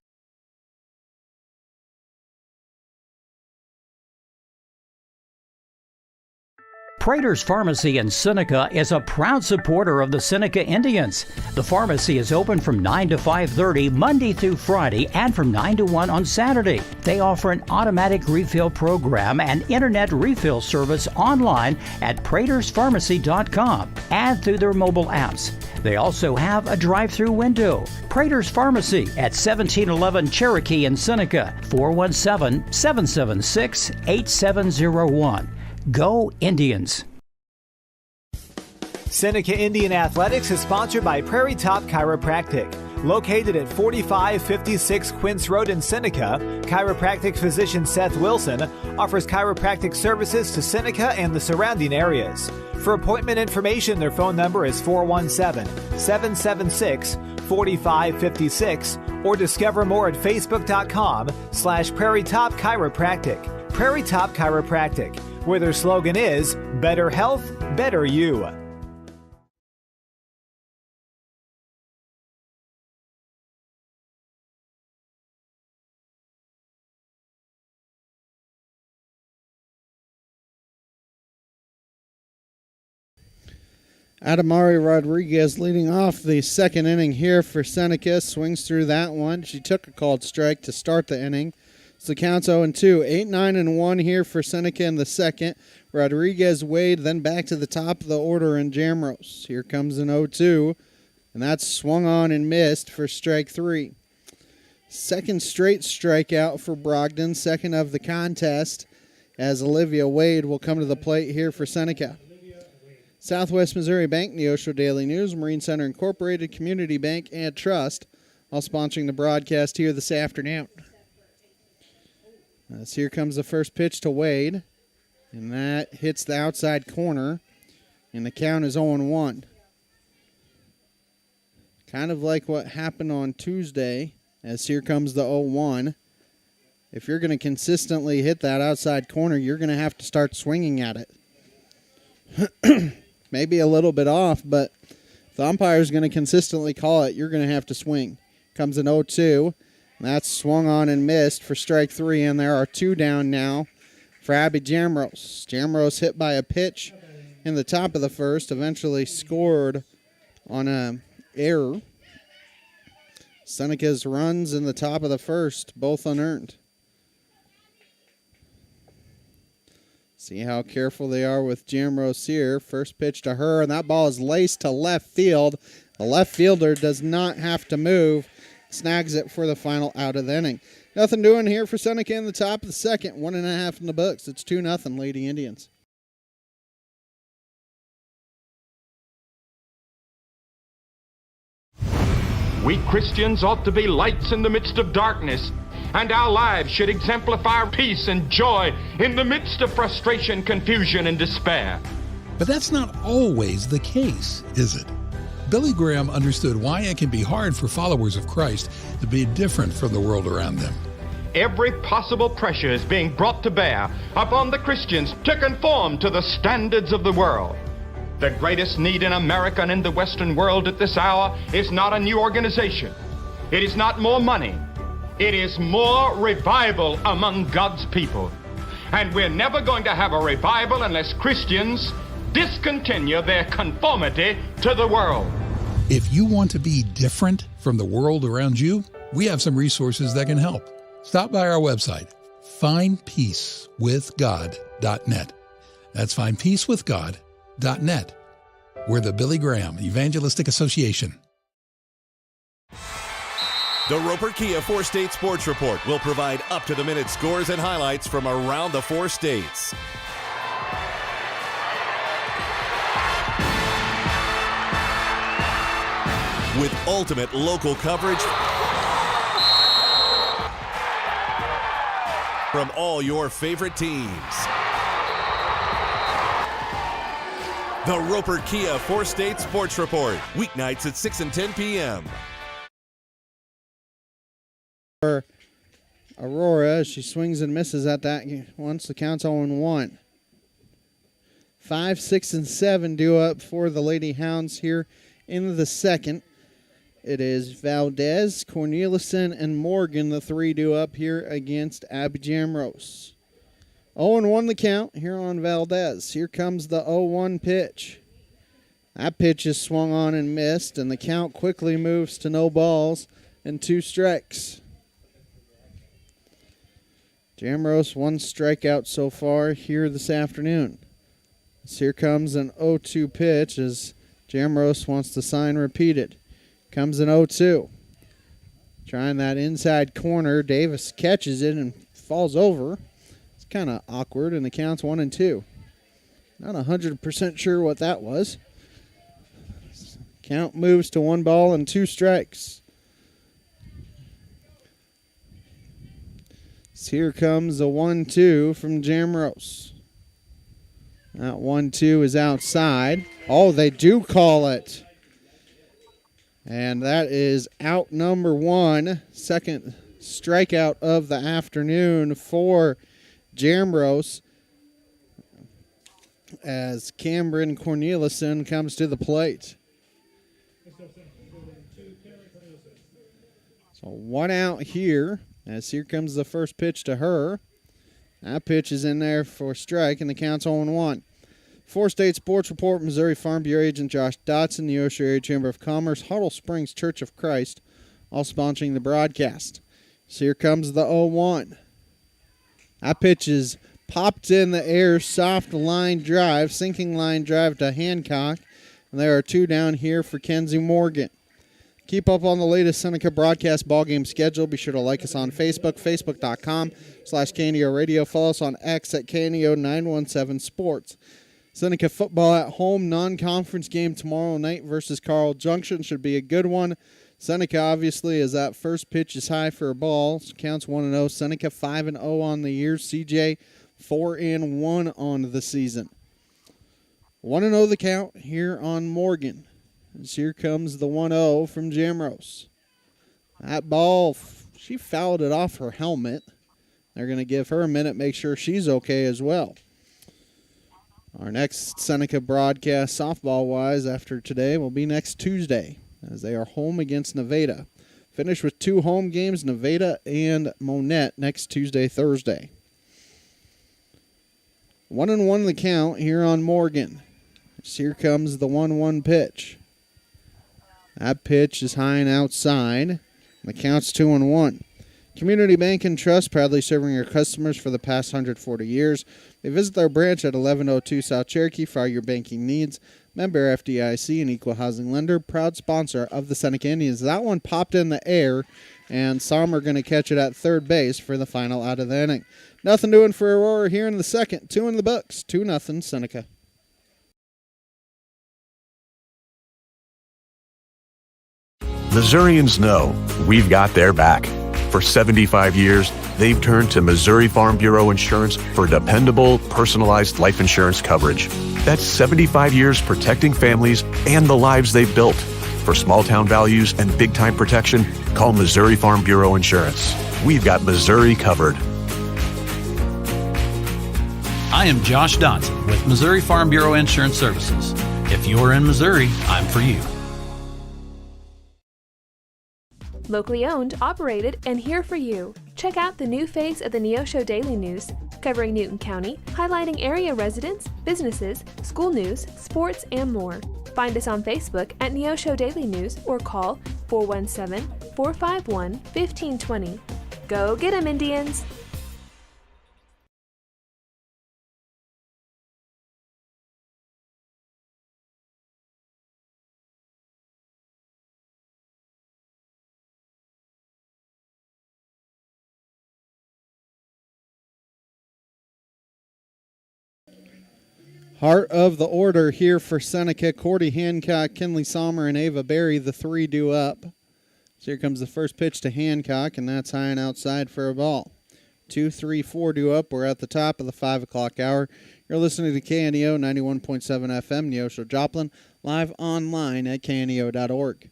Prater's Pharmacy in Seneca is a proud supporter of the Seneca Indians. The pharmacy is open from 9 to 5:30 Monday through Friday and from 9 to 1 on Saturday. They offer an automatic refill program and internet refill service online at praterspharmacy.com and through their mobile apps. They also have a drive-through window. Prater's Pharmacy at 1711 Cherokee in Seneca, 417-776-8701. Go Indians! Seneca Indian Athletics is sponsored by Prairie Top Chiropractic. Located at 4556 Quince Road in Seneca, chiropractic physician Seth Wilson offers chiropractic services to Seneca and the surrounding areas. For appointment information, their phone number is 417-776-4556 or discover more at facebook.com/Prairie Top Chiropractic. Prairie Top Chiropractic, where their slogan is, better health, better you. Adamari Rodriguez leading off the second inning here for Seneca. Swings through that one. She took a called strike to start the inning. So the count's 0-2. 8-9-1 here for Seneca in the second. Rodriguez, Wade, then back to the top of the order in Jamrose. Here comes an 0-2, and that's swung on and missed for strike 3. Second straight strikeout for Brogdon, second of the contest, as Olivia Wade will come to the plate here for Seneca. Southwest Missouri Bank, Neosho Daily News, Marine Center Incorporated, Community Bank, and Trust, all sponsoring the broadcast here this afternoon. As here comes the first pitch to Wade, and that hits the outside corner, and the count is 0-1. Kind of like what happened on Tuesday, as here comes the 0-1. If you're going to consistently hit that outside corner, you're going to have to start swinging at it. Maybe a little bit off, but if the umpire is going to consistently call it, you're going to have to swing. Comes an 0-2. That's swung on and missed for strike 3, and there are 2 down now for Abby Jamrose. Jamrose hit by a pitch in the top of the first, eventually scored on an error. Seneca's runs in the top of the first, both unearned. See how careful they are with Jamrose here. First pitch to her, and that ball is laced to left field. The left fielder does not have to move. Snags it for the final out of the inning. Nothing doing here for Seneca in the top of the second. 1.5 in the books. It's 2-0 Lady Indians. We Christians ought to be lights in the midst of darkness, and our lives should exemplify peace and joy in the midst of frustration, confusion, and despair. But that's not always the case, is it? Billy Graham understood why it can be hard for followers of Christ to be different from the world around them. Every possible pressure is being brought to bear upon the Christians to conform to the standards of the world. The greatest need in America and in the Western world at this hour is not a new organization. It is not more money. It is more revival among God's people. And we're never going to have a revival unless Christians discontinue their conformity to the world. If you want to be different from the world around you, we have some resources that can help. Stop by our website, findpeacewithgod.net. That's findpeacewithgod.net. BillyGrahamEvangelistic.net. We're the Billy Graham Evangelistic Association. The Roper Kia 4-State Sports Report will provide up-to-the-minute scores and highlights from around the 4 states. With ultimate local coverage from all your favorite teams. The Roper Kia 4-State Sports Report, weeknights at 6 and 10 p.m. For Aurora, she swings and misses at that once. The count's 0-1. 5, 6, and 7 due up for the Lady Hounds here in the second. It is Valdez, Cornelison, and Morgan, the 3 due up here against Abby Jamrose. 0-1 the count here on Valdez. Here comes the 0-1 pitch. That pitch is swung on and missed, and the count quickly moves to no balls and 2 strikes. Jamrose 1 strikeout so far here this afternoon. So here comes an 0-2 pitch as Jamrose wants the sign repeated. Comes an 0-2. Trying that inside corner. Davis catches it and falls over. It's kind of awkward, and the count's 1-2. Not 100% sure what that was. Count moves to 1 ball and 2 strikes. So here comes a 1-2 from Jamrose. That 1-2 is outside. Oh, they do call it. And that is out number 1. Second strikeout of the afternoon for Jamrose as Cameron Cornelison comes to the plate. So 1 out here as here comes the first pitch to her. That pitch is in there for a strike, and the count's 0-1. 4-State Sports Report, Missouri Farm Bureau Agent Josh Dotson, the Neosho Area Chamber of Commerce, Huddle Springs Church of Christ, all sponsoring the broadcast. So here comes the 0-1. That pitch is popped in the air, soft line drive, sinking line drive to Hancock. And there are 2 down here for Kenzie Morgan. Keep up on the latest Seneca broadcast ballgame schedule. Be sure to like us on Facebook, facebook.com/KNEO Radio. Follow us on X at KNEO917 Sports. Seneca football at home, non-conference game tomorrow night versus Carl Junction. Should be a good one. Seneca, obviously, as that first pitch is high for a ball. Counts 1-0. Seneca 5-0 on the year. CJ 4-1 on the season. 1-0 the count here on Morgan. As here comes the 1-0 from Jamrose. That ball, she fouled it off her helmet. They're going to give her a minute, make sure she's okay as well. Our next Seneca broadcast, softball-wise, after today will be next Tuesday, as they are home against Nevada. Finish with 2 home games, Nevada and Monette, next Tuesday, Thursday. 1-1 the count here on Morgan. So here comes the 1-1 pitch. That pitch is high and outside. The count's 2-1. Community Bank and Trust, proudly serving your customers for the past 140 years. They visit their branch at 1102 South Cherokee for all your banking needs. Member FDIC, an equal housing lender, proud sponsor of the Seneca Indians. That one popped in the air, and Sommer going to catch it at third base for the final out of the inning. Nothing doing for Aurora here in the second. 2 in the books, 2-0 Seneca. Missourians know we've got their back. For 75 years, they've turned to Missouri Farm Bureau Insurance for dependable, personalized life insurance coverage. That's 75 years protecting families and the lives they've built. For small-town values and big-time protection, call Missouri Farm Bureau Insurance. We've got Missouri covered. I am Josh Dotson with Missouri Farm Bureau Insurance Services. If you're in Missouri, I'm for you. Locally owned, operated, and here for you. Check out the new face of the Neosho Daily News, covering Newton County, highlighting area residents, businesses, school news, sports, and more. Find us on Facebook at Neosho Daily News or call 417-451-1520. Go get 'em, Indians! Heart of the order here for Seneca. Cordy Hancock, Kinley Sommer, and Ava Berry, the three due up. So here comes the first pitch to Hancock, and that's high and outside for a ball. 2, 3, 4 due up. We're at the top of the 5 o'clock hour. You're listening to KNEO 91.7 FM, Neosho Joplin, live online at kneo.org.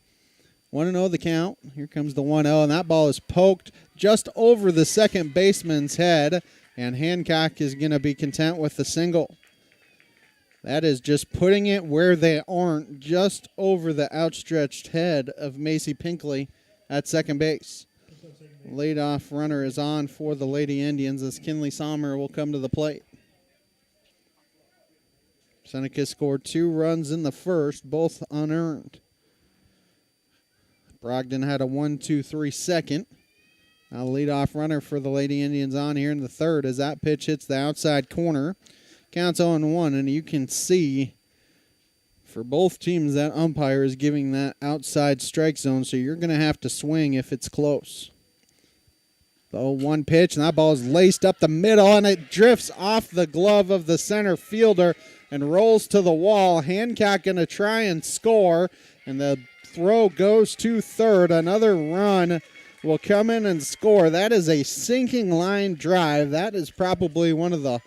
1-0 the count. Here comes the 1-0, and that ball is poked just over the second baseman's head, and Hancock is going to be content with the single. That is just putting it where they aren't, just over the outstretched head of Macy Pinkley at second base. Leadoff runner is on for the Lady Indians as Kinley Sommer will come to the plate. Seneca scored 2 runs in the first, both unearned. Brogdon had a 1-2-3 second. Now leadoff runner for the Lady Indians on here in the third as that pitch hits the outside corner. Counts 0-1, and you can see for both teams that umpire is giving that outside strike zone, so you're going to have to swing if it's close. The 0-1 pitch, and that ball is laced up the middle, and it drifts off the glove of the center fielder and rolls to the wall. Hancock going to try and score, and the throw goes to third. Another run will come in and score. That is a sinking line drive. That is probably one of the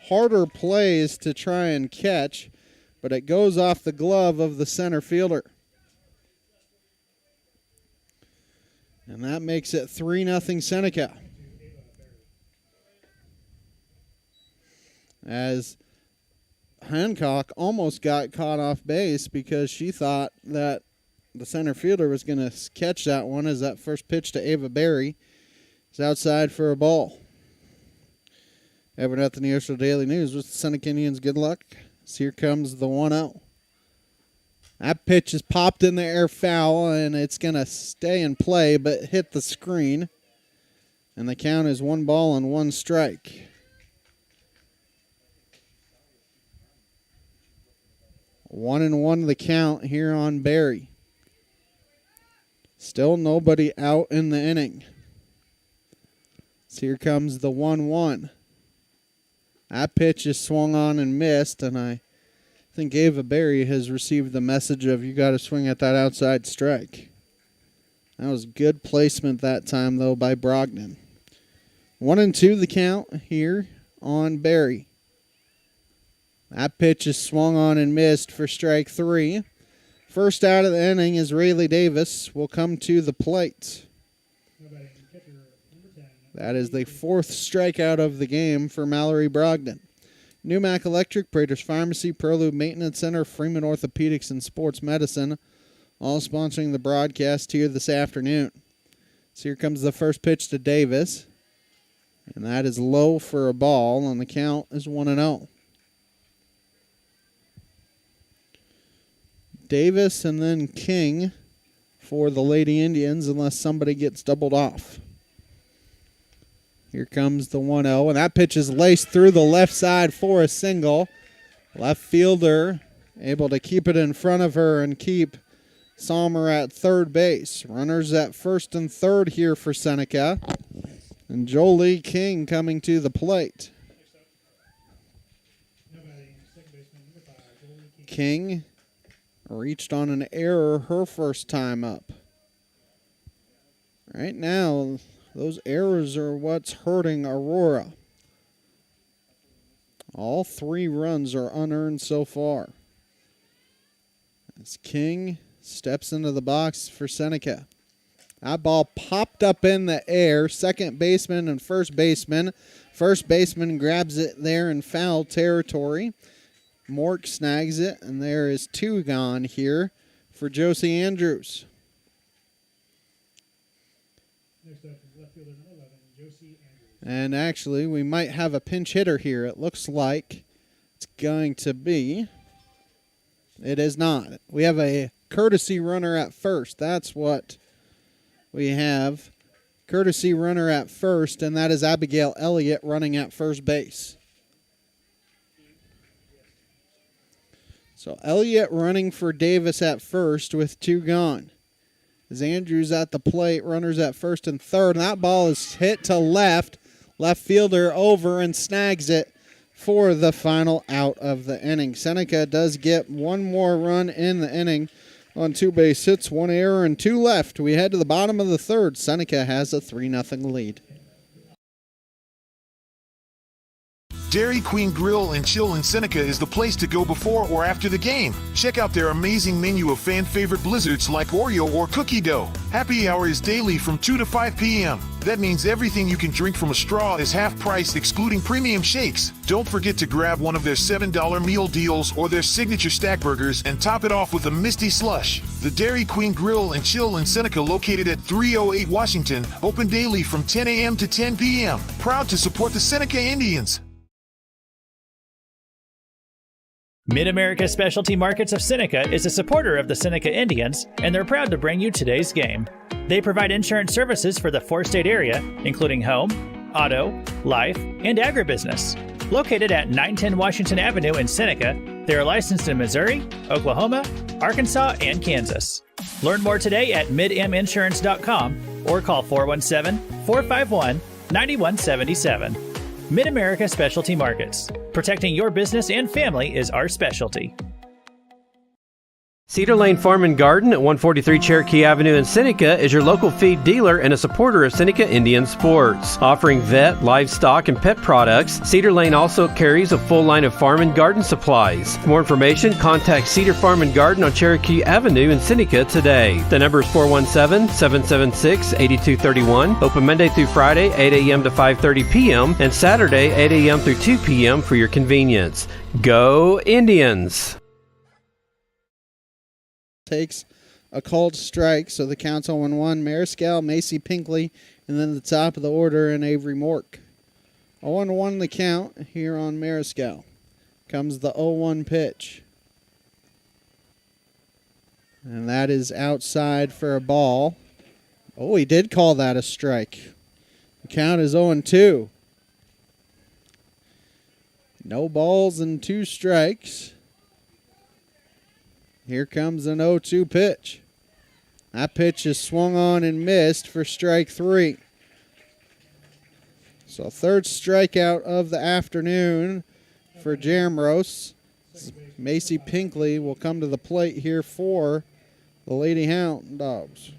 harder plays to try and catch, but it goes off the glove of the center fielder. And that makes it 3-0 Seneca. As Hancock almost got caught off base because she thought that the center fielder was going to catch that one as that first pitch to Ava Berry is outside for a ball. Evan at the Neosho Daily News with the Seneca Indians. Good luck. So here comes the 1-0. That pitch is popped in the air foul, and it's going to stay in play, but hit the screen. And the count is 1 ball and 1 strike. 1-1 the count here on Berry. Still nobody out in the inning. So here comes the 1-1. That pitch is swung on and missed, and I think Ava Berry has received the message of you got to swing at that outside strike. That was good placement that time, though, by Brogdon. 1-2 the count here on Berry. That pitch is swung on and missed for strike 3. First out of the inning is Rayleigh Davis will come to the plate. That is the 4th strikeout of the game for Mallory Brogdon. Newmac Electric, Prater's Pharmacy, Prolube Maintenance Center, Freeman Orthopedics, and Sports Medicine, all sponsoring the broadcast here this afternoon. So here comes the first pitch to Davis, and that is low for a ball, and the count is 1-0. Davis and then King for the Lady Indians unless somebody gets doubled off. Here comes the 1-0, and that pitch is laced through the left side for a single. Left fielder able to keep it in front of her and keep Sommer at third base. Runners at first and third here for Seneca. And Jolie King coming to the plate. King reached on an error her first time up. Right now, those errors are what's hurting Aurora. All 3 runs are unearned so far. As King steps into the box for Seneca. That ball popped up in the air. Second baseman and first baseman. First baseman grabs it there in foul territory. Mork snags it, and there is 2 gone here for Josie Andrews. And actually, we might have a pinch hitter here. It looks like it's going to be. It is not. We have a courtesy runner at first. That's what we have. Courtesy runner at first, and that is Abigail Elliott running at first base. So Elliott running for Davis at first with 2 gone. As Andrews at the plate, runners at first and third. And that ball is hit to left. Left fielder over and snags it for the final out of the inning. Seneca does get one more run in the inning on 2 base hits, 1 error, and 2 left. We head to the bottom of the third. Seneca has a 3-0 lead. Dairy Queen Grill and Chill in Seneca is the place to go before or after the game. Check out their amazing menu of fan-favorite blizzards like Oreo or cookie dough. Happy hour is daily from 2 to 5 p.m. That means everything you can drink from a straw is half price, excluding premium shakes. Don't forget to grab one of their $7 meal deals or their signature stack burgers and top it off with a Misty Slush. The Dairy Queen Grill and Chill in Seneca, located at 308 Washington, open daily from 10 a.m. to 10 p.m. Proud to support the Seneca Indians. Mid-America Specialty Markets of Seneca is a supporter of the Seneca Indians, and they're proud to bring you today's game. They provide insurance services for the 4-state area, including home, auto, life, and agribusiness. Located at 910 Washington Avenue in Seneca, they are licensed in Missouri, Oklahoma, Arkansas, and Kansas. Learn more today at midminsurance.com or call 417-451-9177. Mid-America Specialty Markets. Protecting your business and family is our specialty. Cedar Lane Farm and Garden at 143 Cherokee Avenue in Seneca is your local feed dealer and a supporter of Seneca Indian sports. Offering vet, livestock, and pet products, Cedar Lane also carries a full line of farm and garden supplies. For more information, contact Cedar Farm and Garden on Cherokee Avenue in Seneca today. The number is 417-776-8231. Open Monday through Friday, 8 a.m. to 5:30 p.m. and Saturday, 8 a.m. through 2 p.m. for your convenience. Go Indians! Takes a called strike, so the count's 0-1. Mariscal, Macy Pinkley, and then the top of the order in Avery Mork. 0-1 the count here on Mariscal. Comes the 0-1 pitch. And that is outside for a ball. Oh, he did call that a strike. The count is 0-2. No balls and 2 strikes. Here comes an 0-2 pitch. That pitch is swung on and missed for strike 3. So third strikeout of the afternoon for Jamrose. Macy Pinkley will come to the plate here for the Lady Hound Dogs.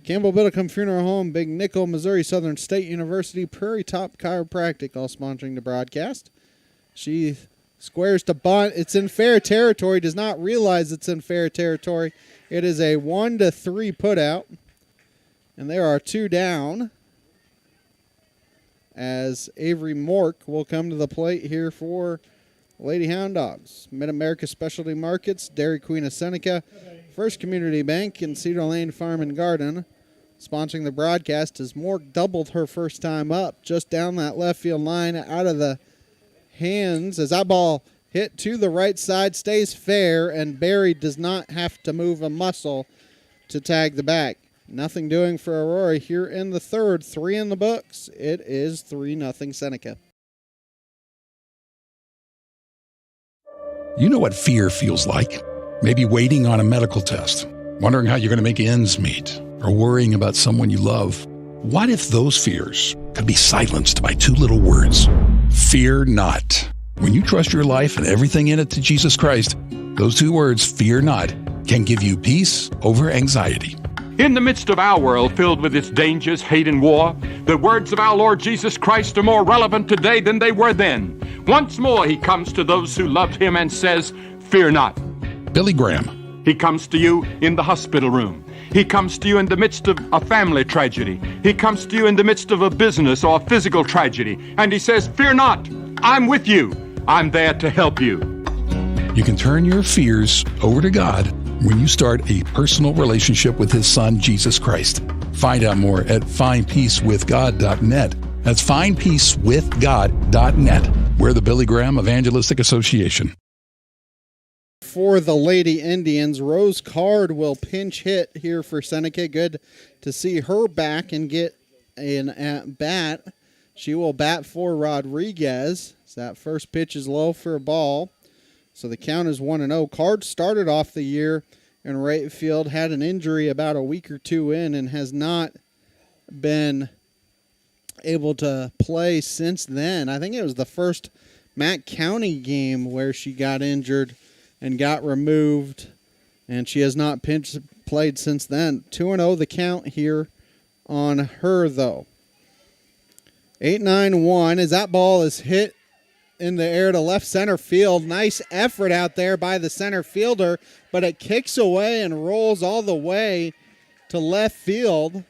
Campbell Biddlecombe Funeral Home, Big Nickel, Missouri Southern State University, Prairie Top Chiropractic, all sponsoring the broadcast. She squares to bunt. It's in fair territory. Does not realize it's in fair territory. It is a 1-3 putout. And there are 2 down. As Avery Mork will come to the plate here for Lady Hound Dogs. Mid-America Specialty Markets, Dairy Queen of Seneca, First Community Bank, and Cedar Lane Farm and Garden. Sponsoring the broadcast as Mork doubled her first time up. Just down that left field line, out of the hands as that ball hit to the right side, stays fair, and Barry does not have to move a muscle to tag the back. Nothing doing for Aurora here in the third. 3 in the books. It is 3-0 Seneca. You know what fear feels like. Maybe waiting on a medical test, wondering how you're going to make ends meet, or worrying about someone you love. What if those fears could be silenced by 2 little words? Fear not. When you trust your life and everything in it to Jesus Christ, those 2 words, fear not, can give you peace over anxiety. In the midst of our world filled with its dangers, hate, and war, the words of our Lord Jesus Christ are more relevant today than they were then. Once more he comes to those who loved him and says, fear not. Billy Graham. He comes to you in the hospital room. He comes to you in the midst of a family tragedy. He comes to you in the midst of a business or a physical tragedy. And he says, fear not, I'm with you. I'm there to help you. You can turn your fears over to God when you start a personal relationship with his son, Jesus Christ. Find out more at findpeacewithgod.net. That's findpeacewithgod.net. We're the Billy Graham Evangelistic Association. For the Lady Indians, Rose Card will pinch hit here for Seneca. Good to see her back and get an at bat. She will bat for Rodriguez. So that first pitch is low for a ball. So the count is 1-0. Card started off the year in right field, had an injury about a week or 2 in, and has not been able to play since then. I think it was the first Mack County game where she got injured and got removed, and she has not played since then. 2-0 the count here on her, though. 8-9-1 as that ball is hit in the air to left center field. Nice effort out there by the center fielder, but it kicks away and rolls all the way to left field.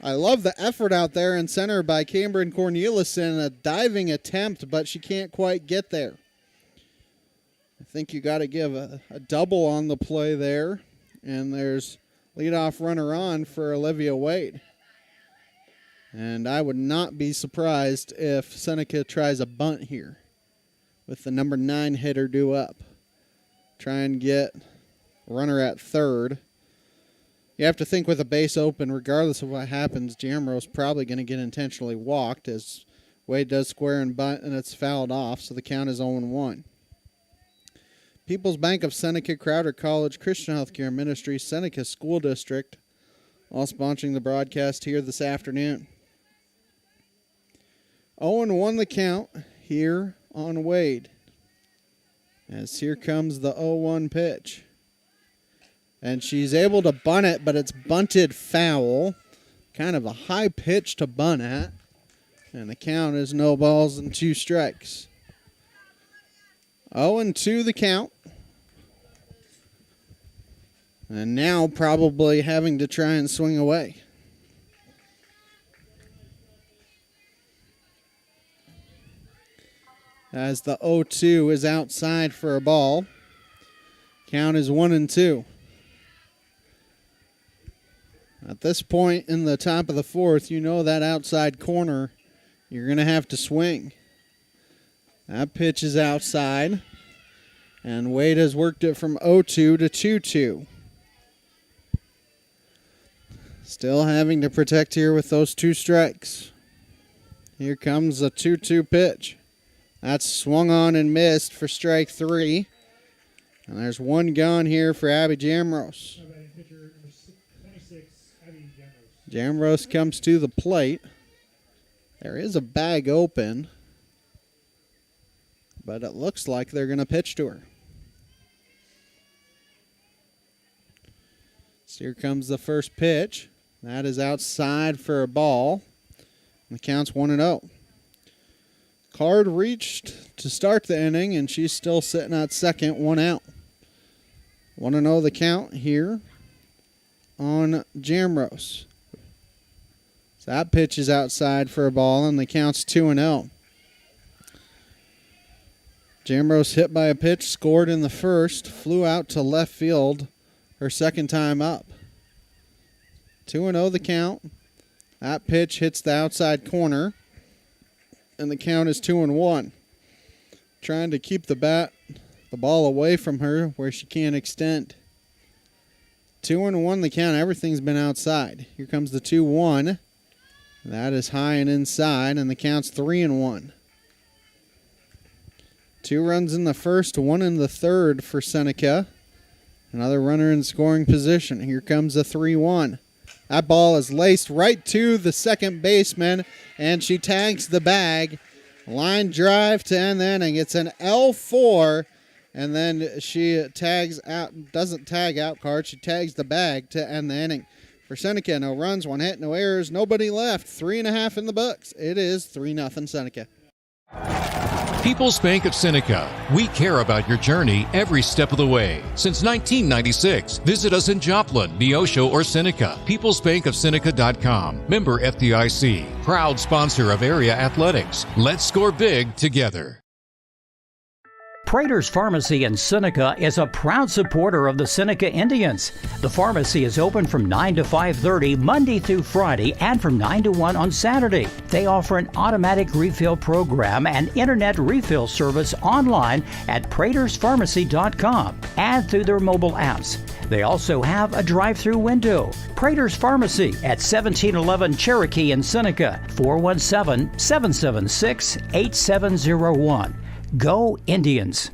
I love the effort out there in center by Cameron Corneliuson, a diving attempt, but she can't quite get there. I think you got to give a double on the play there, and there's leadoff runner on for Olivia Wade. And I would not be surprised if Seneca tries a bunt here with the number 9 hitter due up. Try and get a runner at third. You have to think with a base open, regardless of what happens, Jamro's probably going to get intentionally walked as Wade does square and bunt, and it's fouled off, so the count is 0-1. People's Bank of Seneca, Crowder College, Christian Healthcare Ministry, Seneca School District, all sponsoring the broadcast here this afternoon. 0-1 the count here on Wade. As here comes the 0-1 pitch. And she's able to bunt it, but it's bunted foul. Kind of a high pitch to bunt at. And the count is no balls and 2 strikes. 0-2 the count. And now probably having to try and swing away. As the 0-2 is outside for a ball. Count is 1-2. At this point in the top of the fourth, you know that outside corner, you're going to have to swing. That pitch is outside. And Wade has worked it from 0-2 to 2-2. Still having to protect here with those 2 strikes. Here comes a 2-2 pitch. That's swung on and missed for strike 3. And there's one gone here for Abby Jamros. Jamros comes to the plate. There is a bag open, but it looks like they're going to pitch to her. So here comes the first pitch. That is outside for a ball. And the count's 1-0. Card reached to start the inning, and she's still sitting at second, 1 out. 1-0 the count here on Jamros. So that pitch is outside for a ball, and the count's 2-0. Jamros hit by a pitch, scored in the first, flew out to left field her second time up. 2-0 the count. That pitch hits the outside corner, and the count is 2-1. Trying to keep the ball away from her where she can't extend. 2-1 the count. Everything's been outside. Here comes the 2-1. That is high and inside, and the count's 3-1. 2 runs in the first, 1 in the third for Seneca. Another runner in scoring position. Here comes the 3-1. That ball is laced right to the second baseman, and she tags the bag. Line drive to end the inning. It's an L4, and then she tags out, doesn't tag out card, she tags the bag to end the inning. For Seneca, no runs, 1 hit, no errors, nobody left. 3.5 in the books. It is 3-0 Seneca. People's Bank of Seneca. We care about your journey every step of the way. Since 1996, visit us in Joplin, Neosho, or Seneca. PeoplesBankOfSeneca.com. Member FDIC. Proud sponsor of area athletics. Let's score big together. Prater's Pharmacy in Seneca is a proud supporter of the Seneca Indians. The pharmacy is open from 9 to 5:30 Monday through Friday and from 9 to 1 on Saturday. They offer an automatic refill program and internet refill service online at praterspharmacy.com and through their mobile apps. They also have a drive-through window. Prater's Pharmacy at 1711 Cherokee in Seneca, 417-776-8701. Go Indians!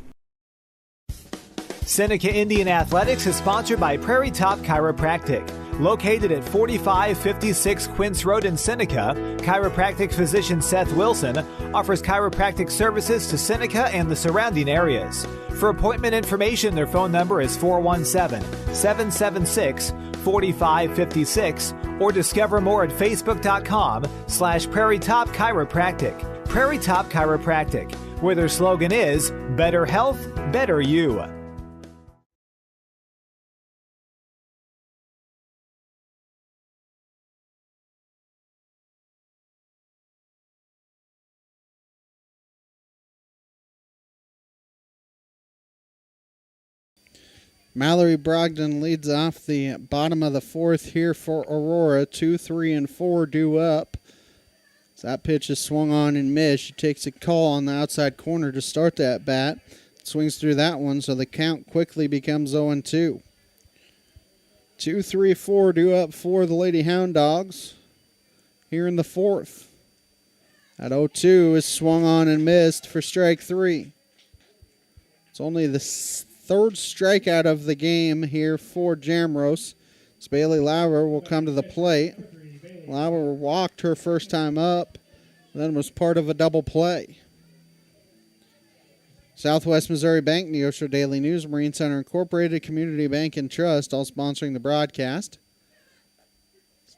Seneca Indian Athletics is sponsored by Prairie Top Chiropractic. Located at 4556 Quince Road in Seneca, chiropractic physician Seth Wilson offers chiropractic services to Seneca and the surrounding areas. For appointment information, their phone number is 417-776-4556 or discover more at facebook.com/Prairie Top Chiropractic. Prairie Top Chiropractic, where their slogan is Better Health, Better You. Mallory Brogdon leads off the bottom of the fourth here for Aurora. 2, 3, and 4 due up. So that pitch is swung on and missed. She takes a call on the outside corner to start that bat. Swings through that one, so the count quickly becomes 0-2. 2, 3, 4 due up for the Lady Hound Dogs here in the fourth. That 0-2 is swung on and missed for strike 3. It's only the third strikeout of the game here for Jamrose. So Bailey Lauer will come to the plate. Lauer walked her first time up, then was part of a double play. Southwest Missouri Bank, Neosho Daily News, Marine Center Incorporated, Community Bank and Trust, all sponsoring the broadcast.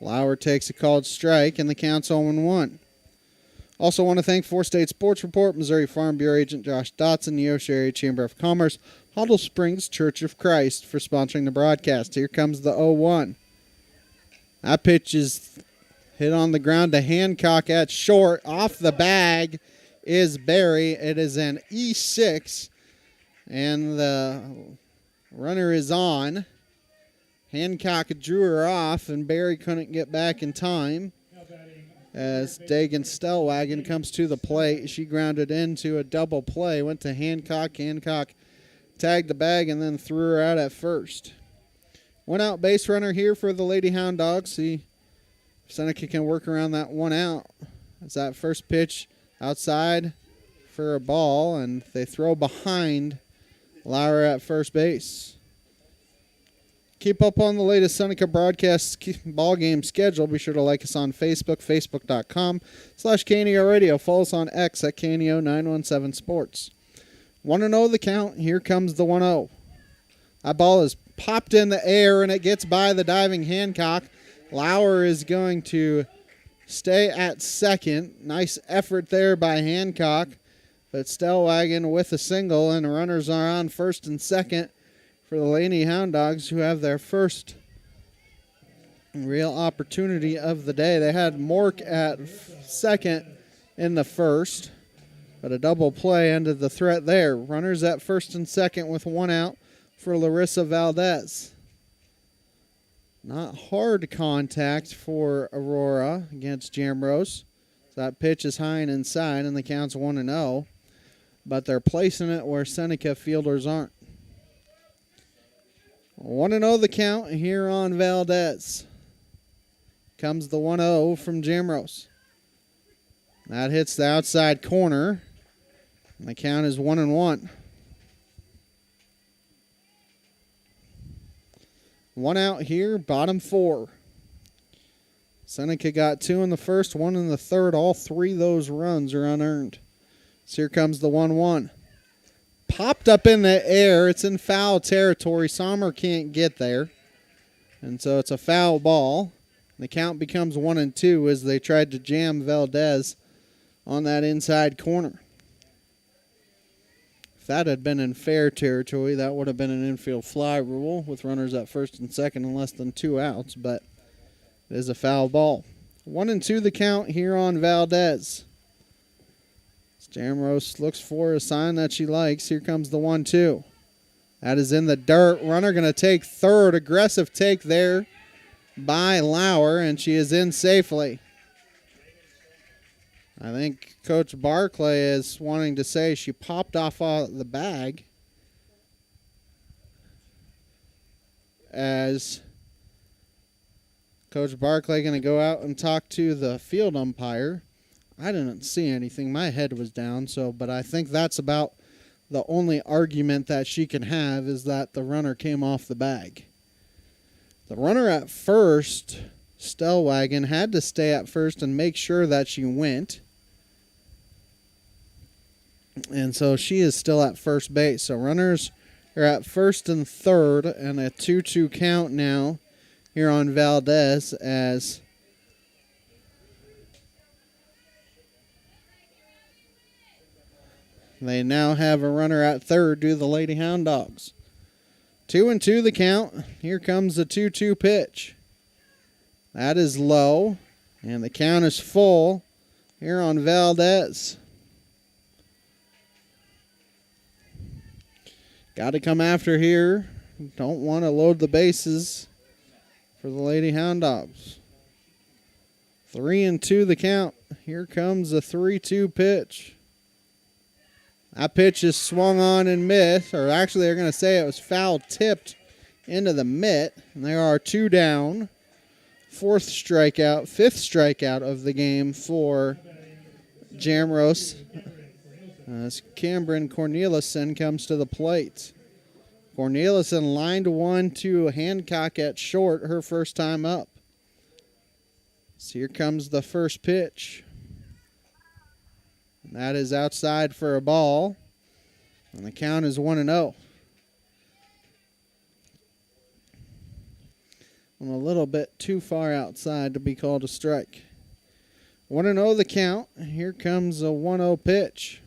Lauer takes a called strike, and the count's 0-1. Also want to thank 4-State Sports Report, Missouri Farm Bureau Agent Josh Dotson, Neosho Area Chamber of Commerce, Huddle Springs Church of Christ for sponsoring the broadcast. Here comes the 0-1. That pitch is hit on the ground to Hancock at short. Off the bag is Barry. It is an E6, and the runner is on. Hancock drew her off, and Barry couldn't get back in time. As Dagan Stellwagen comes to the plate, she grounded into a double play, went to Hancock. Hancock tagged the bag and then threw her out at first. One out base runner here for the Lady Hound Dogs. See if Seneca can work around that one out. It's that first pitch outside for a ball, and they throw behind Lauer at first base. Keep up on the latest Seneca broadcast ball game schedule. Be sure to like us on Facebook, facebook.com/KNEO Radio. Follow us on X at KNEO917 Sports. 1-0 the count. Here comes the 1-0. That ball is popped in the air, and it gets by the diving Hancock. Lauer is going to stay at second. Nice effort there by Hancock. But Stellwagen with a single, and the runners are on first and second for the Lady Hound Dogs, who have their first real opportunity of the day. They had Mork at second in the first, but a double play ended the threat there. Runners at first and second with one out for Larissa Valdez. Not hard contact for Aurora against Jamrose. So that pitch is high and inside, and the count's 1-0. But they're placing it where Seneca fielders aren't. 1-0 the count here on Valdez. Comes the 1-0 from Jamrose. That hits the outside corner. And the count is 1-1. One out here, bottom four. Seneca got 2 in the first, 1 in the third. All 3 of those runs are unearned. So here comes the 1-1. Popped up in the air. It's in foul territory. Sommer can't get there. And so it's a foul ball. The count becomes 1-2 as they tried to jam Valdez on that inside corner. If that had been in fair territory, that would have been an infield fly rule with runners at first and second and less than 2 outs, but it is a foul ball. 1-2 the count here on Valdez. Jamrose looks for a sign that she likes. Here comes the 1-2. That is in the dirt. Runner going to take third. Aggressive take there by Lauer, and she is in safely. I think Coach Barclay is wanting to say she popped off the bag as Coach Barclay going to go out and talk to the field umpire. I didn't see anything. My head was down, but I think that's about the only argument that she can have is that the runner came off the bag. The runner at first, Stellwagen, had to stay at first and make sure that she went. And so she is still at first base. So runners are at first and third, and a 2-2 count now here on Valdez as they now have a runner at third due to the Lady Hound Dogs. 2-2 the count. Here comes the 2-2 pitch. That is low, and the count is full here on Valdez. Got to come after here. Don't want to load the bases for the Lady Hound Dogs. 3-2 the count. Here comes the 3-2 pitch. That pitch is swung on and missed, or actually they're going to say it was foul tipped into the mitt. And there are 2 down. Fifth strikeout of the game for Jamrose. As Cameron Corneliuson comes to the plate. Corneliuson lined 1 to Hancock at short, her first time up. So here comes the first pitch. And that is outside for a ball. And the count is 1-0. I'm a little bit too far outside to be called a strike. 1-0 the count. Here comes a 1-0 pitch.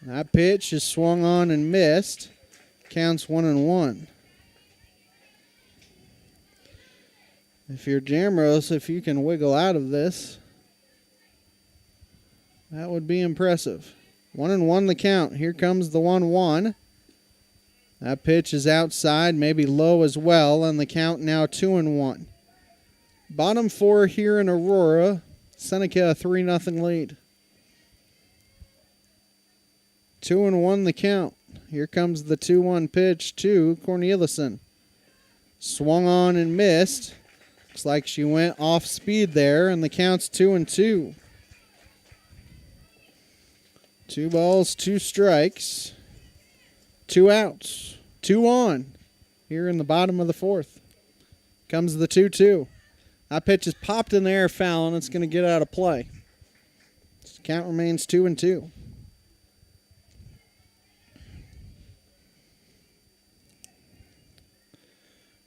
That pitch is swung on and missed. Counts 1-1. If you're Jamrose, if you can wiggle out of this, that would be impressive. 1-1 the count. Here comes the 1-1. That pitch is outside, maybe low as well, and the count now 2-1. Bottom 4 here in Aurora. Seneca a 3-0 lead. 2-1 the count. Here comes the 2-1 pitch to Corneliuson. Swung on and missed. Looks like she went off speed there, and the count's 2-2. 2 balls, 2 strikes, 2 outs, 2 on. Here in the bottom of the 4th. Comes the 2-2. That pitch is popped in the air foul, and it's going to get out of play. The count remains 2-2.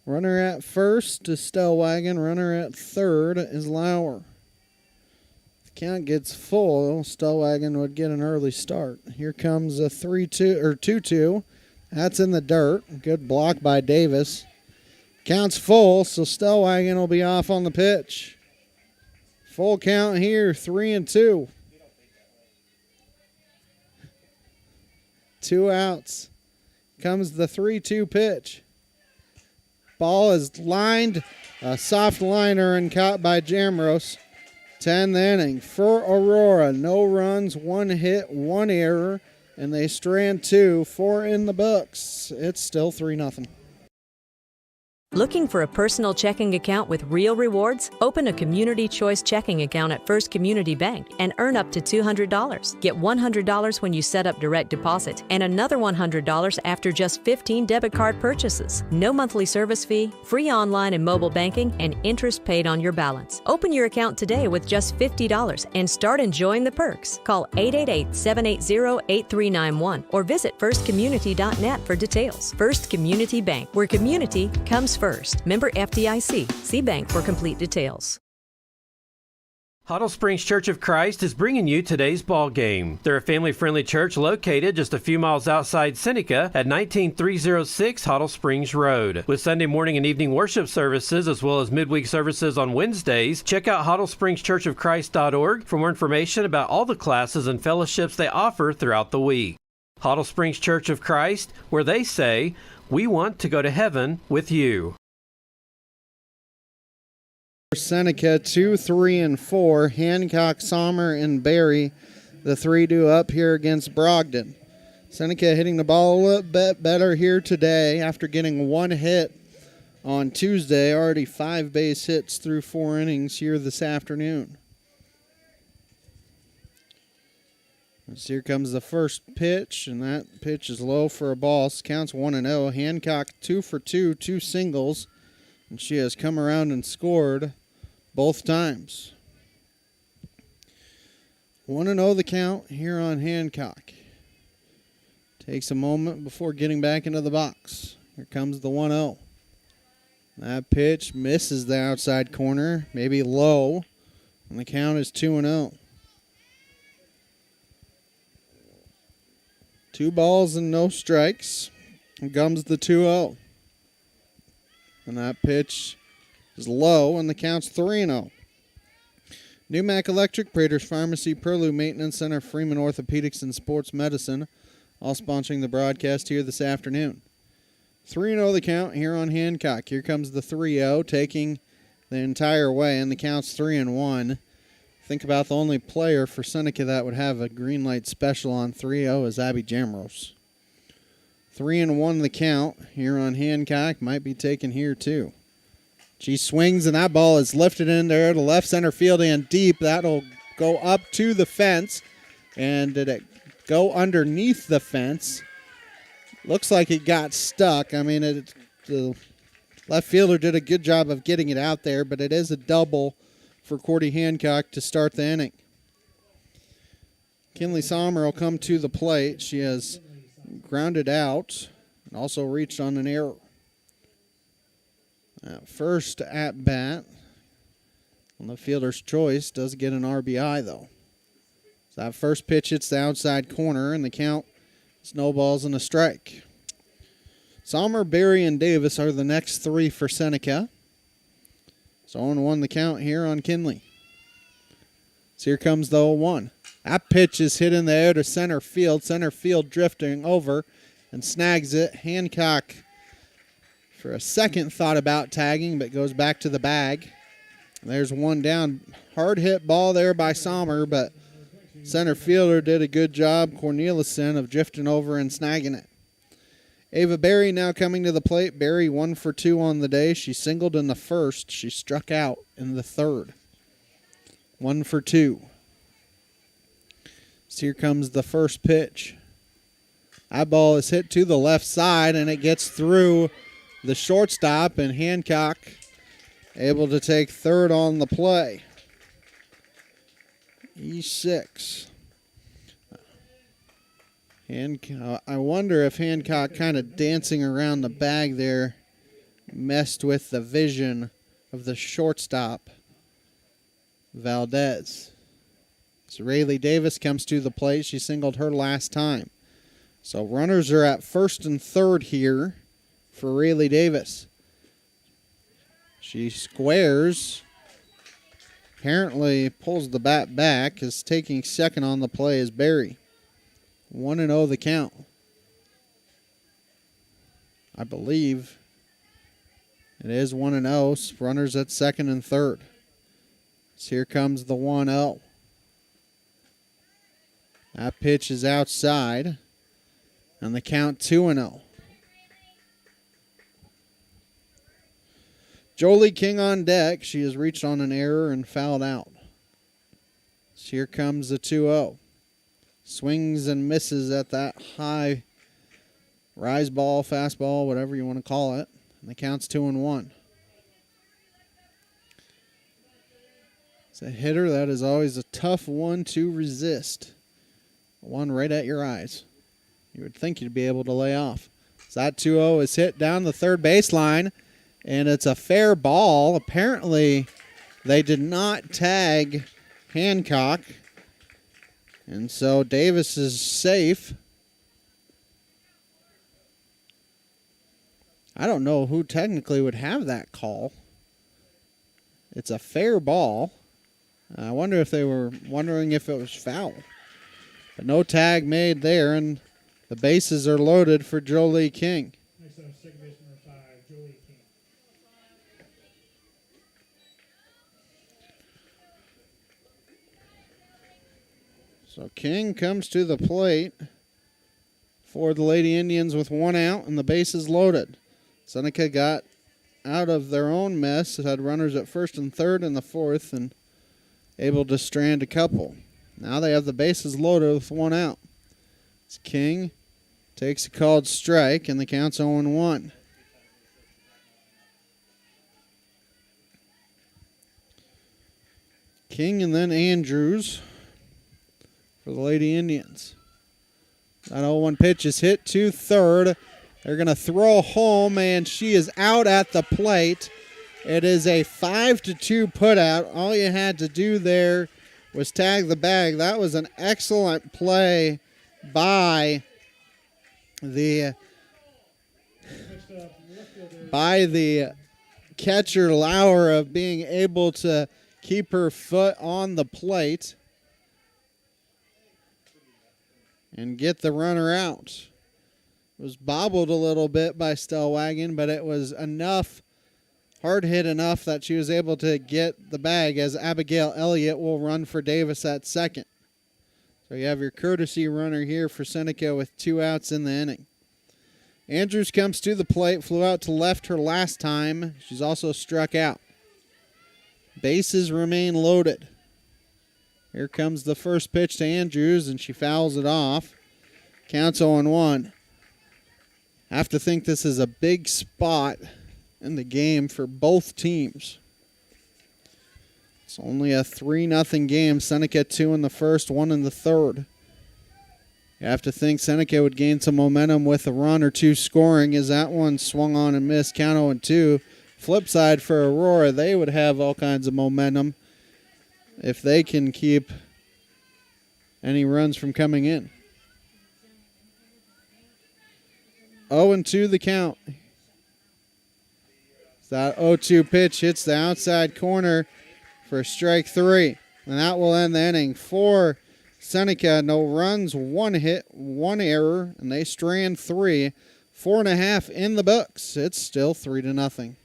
Runner at first is Stellwagen. Runner at third is Lauer. If the count gets full, Stellwagen would get an early start. Here comes a 2-2. That's in the dirt. Good block by Davis. Count's full, so Stellwagen will be off on the pitch. Full count here, 3-2. 2 outs. Comes the 3-2 pitch. Ball is lined, a soft liner, and caught by Jamrose. 10th inning for Aurora. No runs, 1 hit, 1 error, and they strand 2, 4 in the books. It's still 3-0. Looking for a personal checking account with real rewards? Open a Community Choice checking account at First Community Bank and earn up to $200. Get $100 when you set up direct deposit and another $100 after just 15 debit card purchases. No monthly service fee, free online and mobile banking, and interest paid on your balance. Open your account today with just $50 and start enjoying the perks. Call 888-780-8391 or visit firstcommunity.net for details. First Community Bank, where community comes first. Member FDIC. See bank for complete details. Huddle Springs Church of Christ is bringing you today's ball game. They're a family-friendly church located just a few miles outside Seneca at 19306 Huddle Springs Road. With Sunday morning and evening worship services as well as midweek services on Wednesdays, check out huddlespringschurchofchrist.org for more information about all the classes and fellowships they offer throughout the week. Huddle Springs Church of Christ, where they say, we want to go to heaven with you. Seneca 2, 3, and 4. Hancock, Sommer, and Barry, the 3-2 up here against Brogdon. Seneca hitting the ball a little bit better here today after getting 1 hit on Tuesday. Already 5 base hits through 4 innings here this afternoon. So here comes the first pitch, and that pitch is low for a ball. Counts 1-0. Hancock 2 for 2, 2 singles, and she has come around and scored both times. 1-0 the count here on Hancock. Takes a moment before getting back into the box. Here comes the 1-0. That pitch misses the outside corner, maybe low, and the count is 2-0. 2 balls and no strikes. Here comes the 2-0. And that pitch is low, and the count's 3-0. Newmac Electric, Prater's Pharmacy, Perlu Maintenance Center, Freeman Orthopedics and Sports Medicine, all sponsoring the broadcast here this afternoon. 3-0 the count here on Hancock. Here comes the 3-0, taking the entire way, and the count's 3-1. Think about the only player for Seneca that would have a green light special on 3-0 is Abby Jamrose. 3-1 the count here on Hancock. Might be taken here too. She swings, and that ball is lifted in there to left center field and deep. That'll go up to the fence. And did it go underneath the fence? Looks like it got stuck. I mean, the left fielder did a good job of getting it out there, but it is a double for Cordy Hancock to start the inning. Kinley Sommer will come to the plate. She has grounded out and also reached on an error. First at bat on the fielder's choice does get an RBI, though. So that first pitch hits the outside corner, and the count snowballs and a strike. Sommer, Berry, and Davis are the next 3 for Seneca. So 0-1 the count here on Kinley. So here comes the 0-1. That pitch is hit in the air to center field. Center field drifting over and snags it. Hancock, for a second, thought about tagging, but goes back to the bag. There's one down. Hard hit ball there by Sommer, but center fielder did a good job, Corneliuson, of drifting over and snagging it. Ava Berry now coming to the plate. Berry 1 for 2 on the day. She singled in the first. She struck out in the third. 1 for 2. So here comes the first pitch. That ball is hit to the left side, and it gets through the shortstop, and Hancock able to take third on the play. E6. I wonder if Hancock kind of dancing around the bag there messed with the vision of the shortstop, Valdez. So Rayleigh Davis comes to the plate. She singled her last time. So runners are at first and third here for Rayleigh Davis. She squares. Apparently pulls the bat back. Is taking second on the play is Berry. 1-0 the count. I believe it is 1-0. Runners at second and third. So here comes the 1-0. That pitch is outside. And the count 2-0. Jolie King on deck. She has reached on an error and fouled out. So here comes the 2-0. Swings and misses at that high rise ball, fastball, whatever you want to call it. And the count's 2-1. It's a hitter that is always a tough one to resist. One right at your eyes. You would think you'd be able to lay off. So that 2-0 is hit down the third baseline, and it's a fair ball. Apparently, they did not tag Hancock. And so Davis is safe. I don't know who technically would have that call. It's a fair ball. I wonder if they were wondering if it was foul. But no tag made there, and the bases are loaded for Jolie King. So King comes to the plate for the Lady Indians with 1 out and the bases loaded. Seneca got out of their own mess. It had runners at first and third in the fourth and able to strand a couple. Now they have the bases loaded with one out. It's King takes a called strike, and the count's 0-1. King and then Andrews for the Lady Indians. That 0-1 pitch is hit to third. They're going to throw home, and she is out at the plate. It is a 5-2 putout. All you had to do there was tag the bag. That was an excellent play by the catcher Lauer of being able to keep her foot on the plate and get the runner out. It was bobbled a little bit by Stellwagen, but it was enough, hard hit enough that she was able to get the bag, as Abigail Elliott will run for Davis at second. So you have your courtesy runner here for Seneca with 2 outs in the inning. Andrews comes to the plate, flew out to left her last time. She's also struck out. Bases remain loaded. Here comes the first pitch to Andrews, and she fouls it off. Counts 0-1. Have to think this is a big spot in the game for both teams. It's only a 3-0 game. Seneca 2 in the first, 1 in the third. You have to think Seneca would gain some momentum with a run or two scoring, as that one swung on and missed. Count 0-2. Flip side for Aurora, they would have all kinds of momentum if they can keep any runs from coming in. 0-2 the count. That 0-2 pitch hits the outside corner for strike 3. And that will end the inning. For Seneca, no runs, 1 hit, 1 error, and they strand 3. 4.5 in the books. It's still 3-0.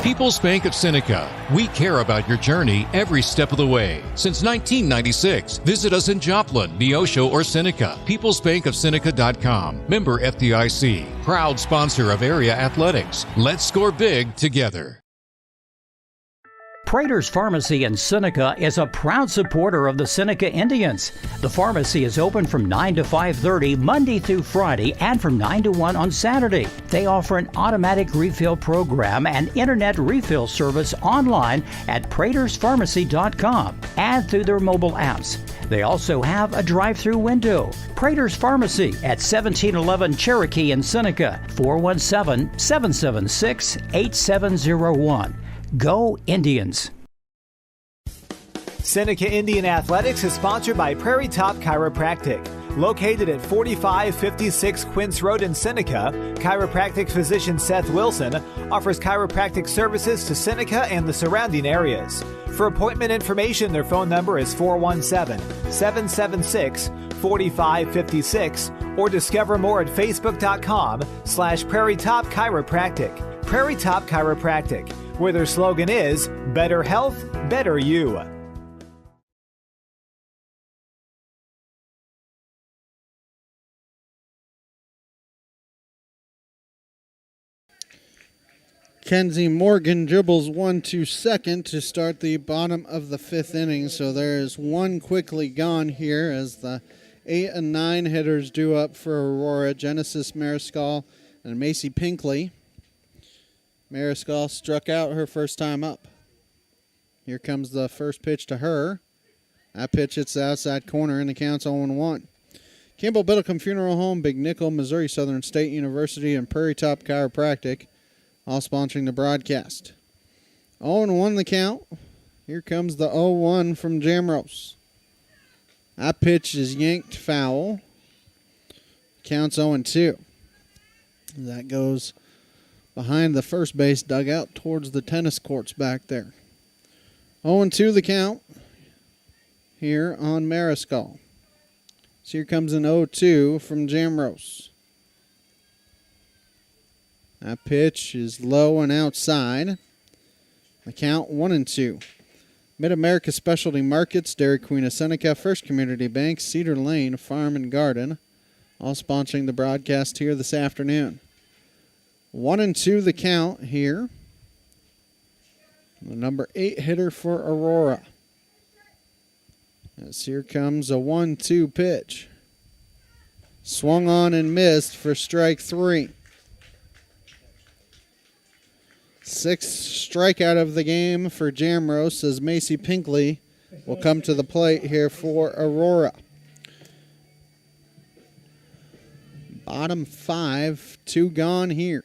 People's Bank of Seneca. We care about your journey every step of the way. Since 1996, visit us in Joplin, Neosho, or Seneca. PeoplesBankOfSeneca.com. Member FDIC. Proud sponsor of area athletics. Let's score big together. Prater's Pharmacy in Seneca is a proud supporter of the Seneca Indians. The pharmacy is open from 9 to 5:30 Monday through Friday and from 9 to 1 on Saturday. They offer an automatic refill program and internet refill service online at praterspharmacy.com and through their mobile apps. They also have a drive-through window. Prater's Pharmacy at 1711 Cherokee in Seneca, 417-776-8701. Go Indians! Seneca Indian Athletics is sponsored by Prairie Top Chiropractic. Located at 4556 Quince Road in Seneca, chiropractic physician Seth Wilson offers chiropractic services to Seneca and the surrounding areas. For appointment information, their phone number is 417-776-4556 or discover more at facebook.com/Prairie Top Chiropractic. Prairie Top Chiropractic, where their slogan is, better health, better you. Kenzie Morgan dribbles 1 to second to start the bottom of the 5th inning. So there is one quickly gone here as the 8 and 9 hitters due up for Aurora. Genesis Mariscal and Macy Pinkley. Mariscal struck out her first time up. Here comes the first pitch to her. That pitch hits the outside corner and the count's 0-1. Campbell Biddlecombe Funeral Home, Big Nickel, Missouri Southern State University, and Prairie Top Chiropractic, all sponsoring the broadcast. 0-1 the count. Here comes the 0-1 from Jamrose. That pitch is yanked foul. Count's 0-2. That goes behind the first base dugout towards the tennis courts back there. 0-2 the count here on Mariscal. So here comes an 0-2 from Jamrose. That pitch is low and outside. The count 1-2. Mid-America Specialty Markets, Dairy Queen of Seneca, First Community Bank, Cedar Lane Farm and Garden, all sponsoring the broadcast here this afternoon. 1-2 the count here. The number 8 hitter for Aurora. As here comes a 1-2 pitch. Swung on and missed for strike 3. 6th strikeout of the game for Jamrose as Macy Pinkley will come to the plate here for Aurora. Bottom 5, 2 gone here.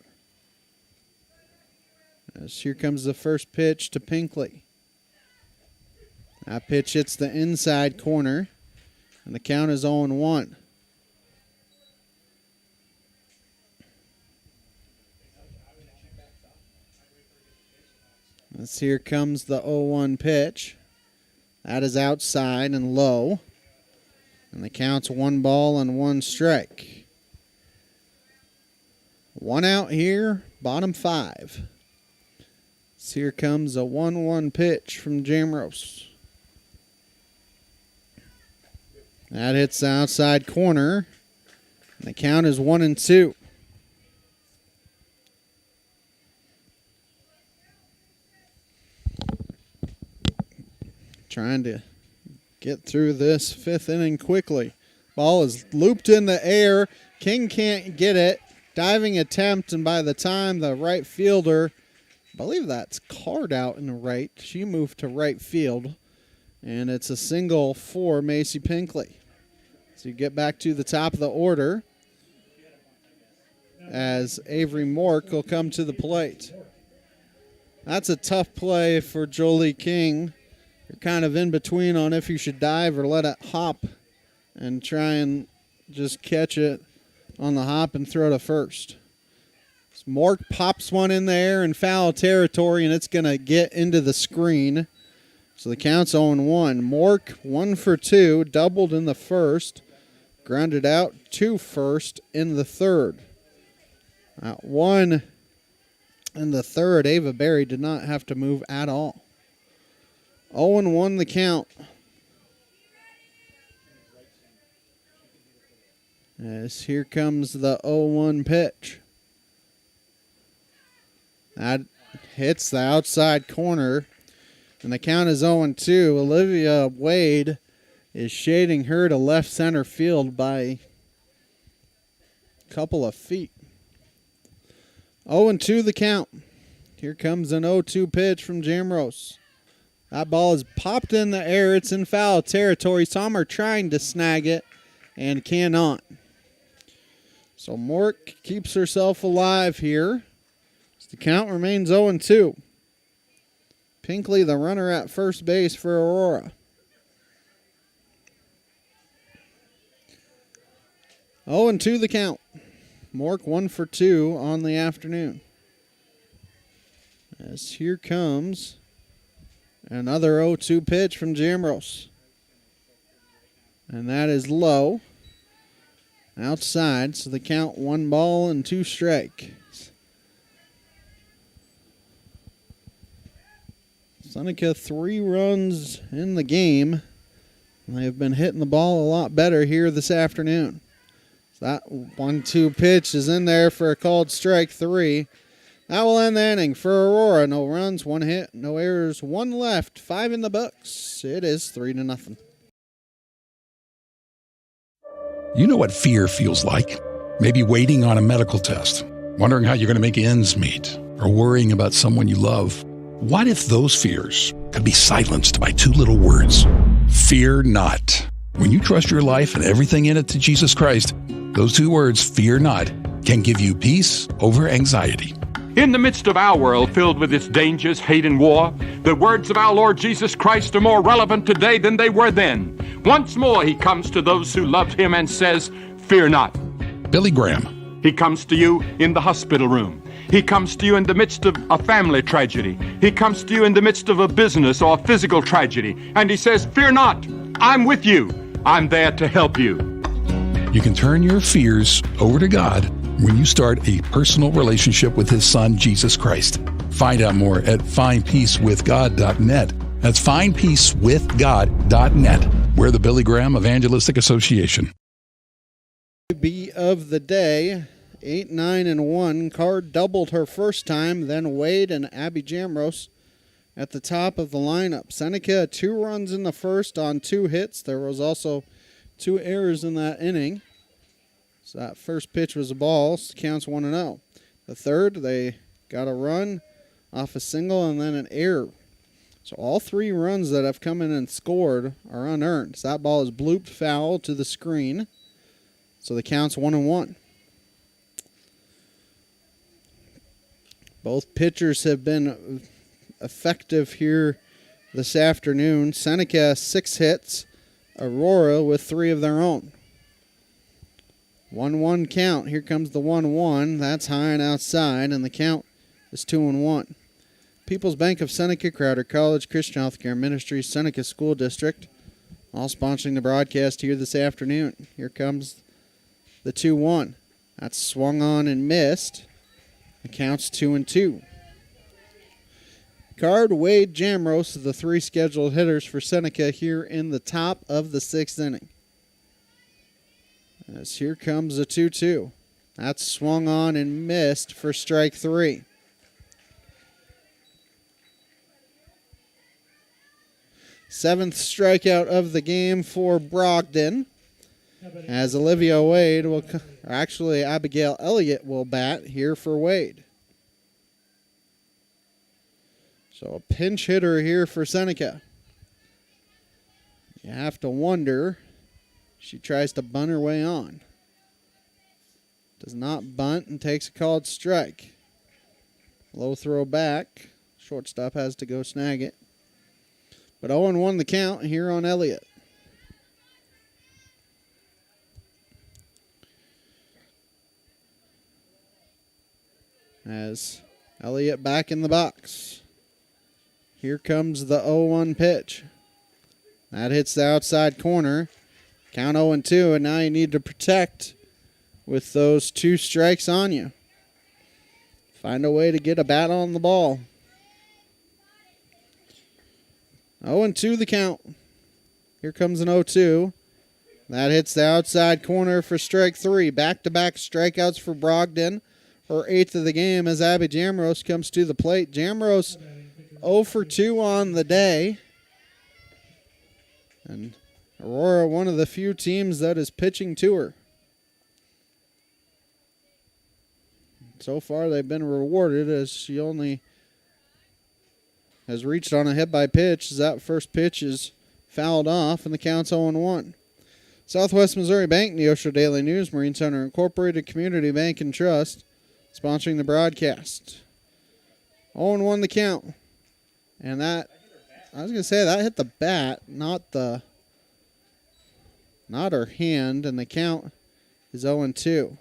As here comes the first pitch to Pinkley. That pitch hits the inside corner, and the count is 0-1. As here comes the 0-1 pitch. That is outside and low. And the count's 1 ball and 1 strike. 1 out here, bottom 5. So here comes a 1-1 pitch from Jamrose. That hits the outside corner. And the count is 1-2. Trying to get through this 5th inning quickly. Ball is looped in the air. King can't get it. Diving attempt, and by the time the right fielder, I believe that's Card out in the right, she moved to right field. And it's a single for Macy Pinkley. So you get back to the top of the order as Avery Mork will come to the plate. That's a tough play for Jolie King. You're kind of in between on if you should dive or let it hop and try and just catch it on the hop and throw to first. So Mork pops one in there in foul territory, and it's going to get into the screen. So the count's 0-1. Mork 1 for 2, doubled in the first, grounded out to first in the third. At 1 in the third, Ava Berry did not have to move at all. 0-1 the count. As here comes the 0-1 pitch. That hits the outside corner. And the count is 0-2. Olivia Wade is shading her to left center field by a couple of feet. 0-2 the count. Here comes an 0-2 pitch from Jamrose. That ball is popped in the air. It's in foul territory. Some are trying to snag it and cannot. So Mork keeps herself alive here. The count remains 0-2. Pinkley, the runner at first base for Aurora. 0-2 the count. Mork 1 for 2 on the afternoon. As here comes another 0-2 pitch from Jamrose. And that is low. Outside, so the count 1 ball and 2 strikes. Seneca 3 runs in the game. They have been hitting the ball a lot better here this afternoon. So that 1-2 pitch is in there for a called strike 3. That will end the inning for Aurora. No runs, 1 hit, no errors, 1 left, 5 in the books. It is 3-0. You know what fear feels like. Maybe waiting on a medical test, wondering how you're going to make ends meet, or worrying about someone you love. What if those fears could be silenced by 2 little words? Fear not. When you trust your life and everything in it to Jesus Christ, those 2 words, fear not, can give you peace over anxiety. In the midst of our world filled with its dangers, hate, and war, the words of our Lord Jesus Christ are more relevant today than they were then. Once more he comes to those who loved him and says, fear not. Billy Graham. He comes to you in the hospital room. He comes to you in the midst of a family tragedy. He comes to you in the midst of a business or physical tragedy. And he says, fear not, I'm with you. I'm there to help you. You can turn your fears over to God when you start a personal relationship with his son, Jesus Christ. Find out more at findpeacewithgod.net. That's findpeacewithgod.net. We're the Billy Graham Evangelistic Association. B of the day, 8-9-1. Card doubled her first time, then Wade and Abby Jamrose at the top of the lineup. Seneca, 2 runs in the first on 2 hits. There was also 2 errors in that inning. So that first pitch was a ball. So counts 1-0. The third, they got a run off a single and then an error. So all 3 runs that have come in and scored are unearned. So that ball is blooped foul to the screen. So the count's 1-1. Both pitchers have been effective here this afternoon. Seneca, 6 hits. Aurora with 3 of their own. 1-1 count. Here comes the 1-1. That's high and outside, and the count is 2-1. People's Bank of Seneca, Crowder College, Christian Healthcare Ministries, Seneca School District, all sponsoring the broadcast here this afternoon. Here comes the 2-1. That's swung on and missed. The count's 2-2. Card, Wade, Jamrose, the 3 scheduled hitters for Seneca here in the top of the 6th inning. As here comes the 2-2. That's swung on and missed for strike 3. Seventh strikeout of the game for Brogdon. As Olivia Wade will, or actually Abigail Elliott will bat here for Wade. So a pinch hitter here for Seneca. You have to wonder, she tries to bunt her way on. Does not bunt and takes a called strike. Low throw back. Shortstop has to go snag it. But 0-1 the count here on Elliott. As Elliott back in the box. Here comes the 0-1 pitch. That hits the outside corner. Count 0-2, and now you need to protect with those 2 strikes on you. Find a way to get a bat on the ball. 0-2 the count. Here comes an 0-2. That hits the outside corner for strike 3. Back-to-back strikeouts for Brogdon. Her 8th of the game as Abby Jamrose comes to the plate. Jamrose 0 for 2 on the day. And Aurora, one of the few teams that is pitching to her. So far, they've been rewarded as she only has reached on a hit by pitch as that first pitch is fouled off and the count's 0-1. Southwest Missouri Bank, Neosho Daily News, Marine Center Incorporated, Community Bank and Trust, sponsoring the broadcast. 0-1 the count. And that, I was going to say, that hit the bat, not her hand, and the count is 0-2.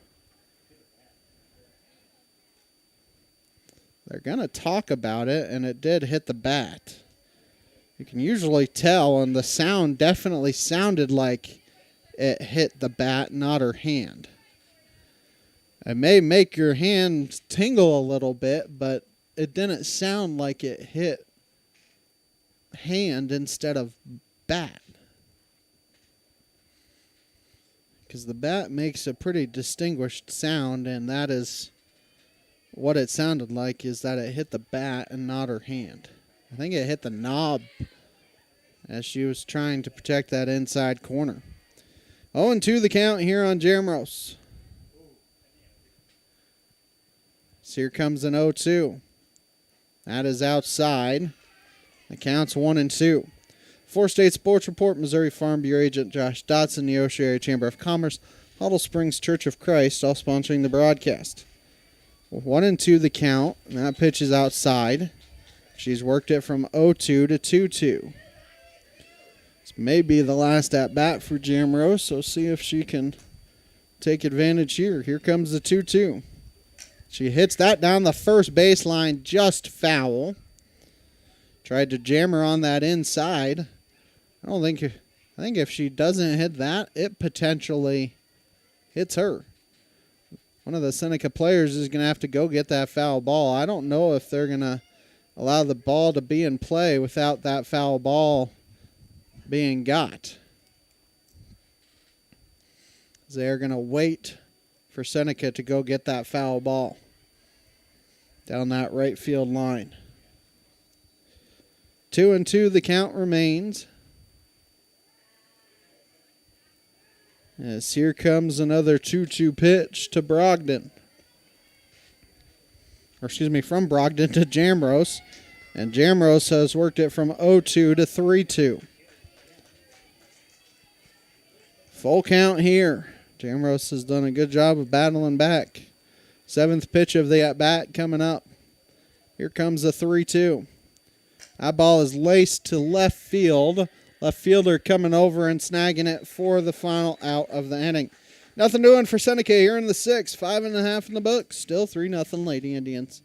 They're going to talk about it, and it did hit the bat. You can usually tell, and the sound definitely sounded like it hit the bat, not her hand. It may make your hand tingle a little bit, but it didn't sound like it hit hand instead of bat. Because the bat makes a pretty distinguished sound, and that is what it sounded like, is that it hit the bat and not her hand. I think it hit the knob as she was trying to protect that inside corner. 0-2 the count here on Jamrose. So here comes an 0-2. That is outside. The count's 1-2. 4-State Sports Report, Missouri Farm Bureau Agent Josh Dotson, Neosho Area Chamber of Commerce, Huddle Springs Church of Christ, all sponsoring the broadcast. 1-2 the count, and that pitch is outside. She's worked it from 0-2 to 2-2. This may be the last at-bat for Jamrose, so see if she can take advantage here. Here comes the 2-2. She hits that down the first baseline, just foul. Tried to jam her on that inside. I think if she doesn't hit that, it potentially hits her. One of the Seneca players is going to have to go get that foul ball. I don't know if they're going to allow the ball to be in play without that foul ball being got. They're going to wait for Seneca to go get that foul ball down that right field line. 2-2 the count remains. As here comes another 2-2 pitch to Brogdon. From Brogdon to Jamrose. And Jamrose has worked it from 0-2 to 3-2. Full count here. Jamrose has done a good job of battling back. 7th pitch of the at-bat coming up. Here comes the 3-2. That ball is laced to left field. Left fielder coming over and snagging it for the final out of the inning. Nothing doing for Seneca here in the 6th. 5.5 in the books. Still 3-0 Lady Indians.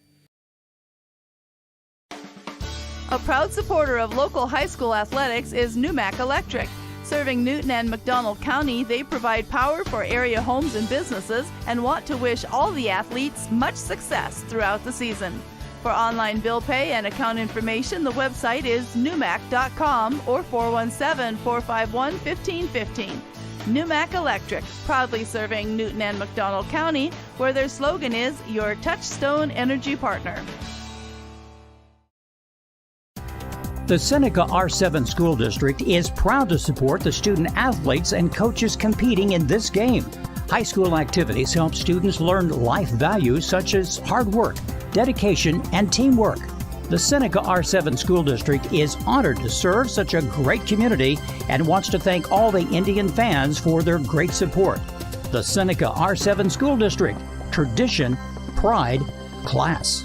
A proud supporter of local high school athletics is Numac Electric. Serving Newton and McDonald County, they provide power for area homes and businesses and want to wish all the athletes much success throughout the season. For online bill pay and account information, the website is numac.com or 417-451-1515. Numac Electric, proudly serving Newton and McDonald County, where their slogan is your touchstone energy partner. The Seneca R7 School District is proud to support the student athletes and coaches competing in this game. High school activities help students learn life values such as hard work, dedication, and teamwork. The Seneca R7 School District is honored to serve such a great community and wants to thank all the Indian fans for their great support. The Seneca R7 School District, tradition, pride, class.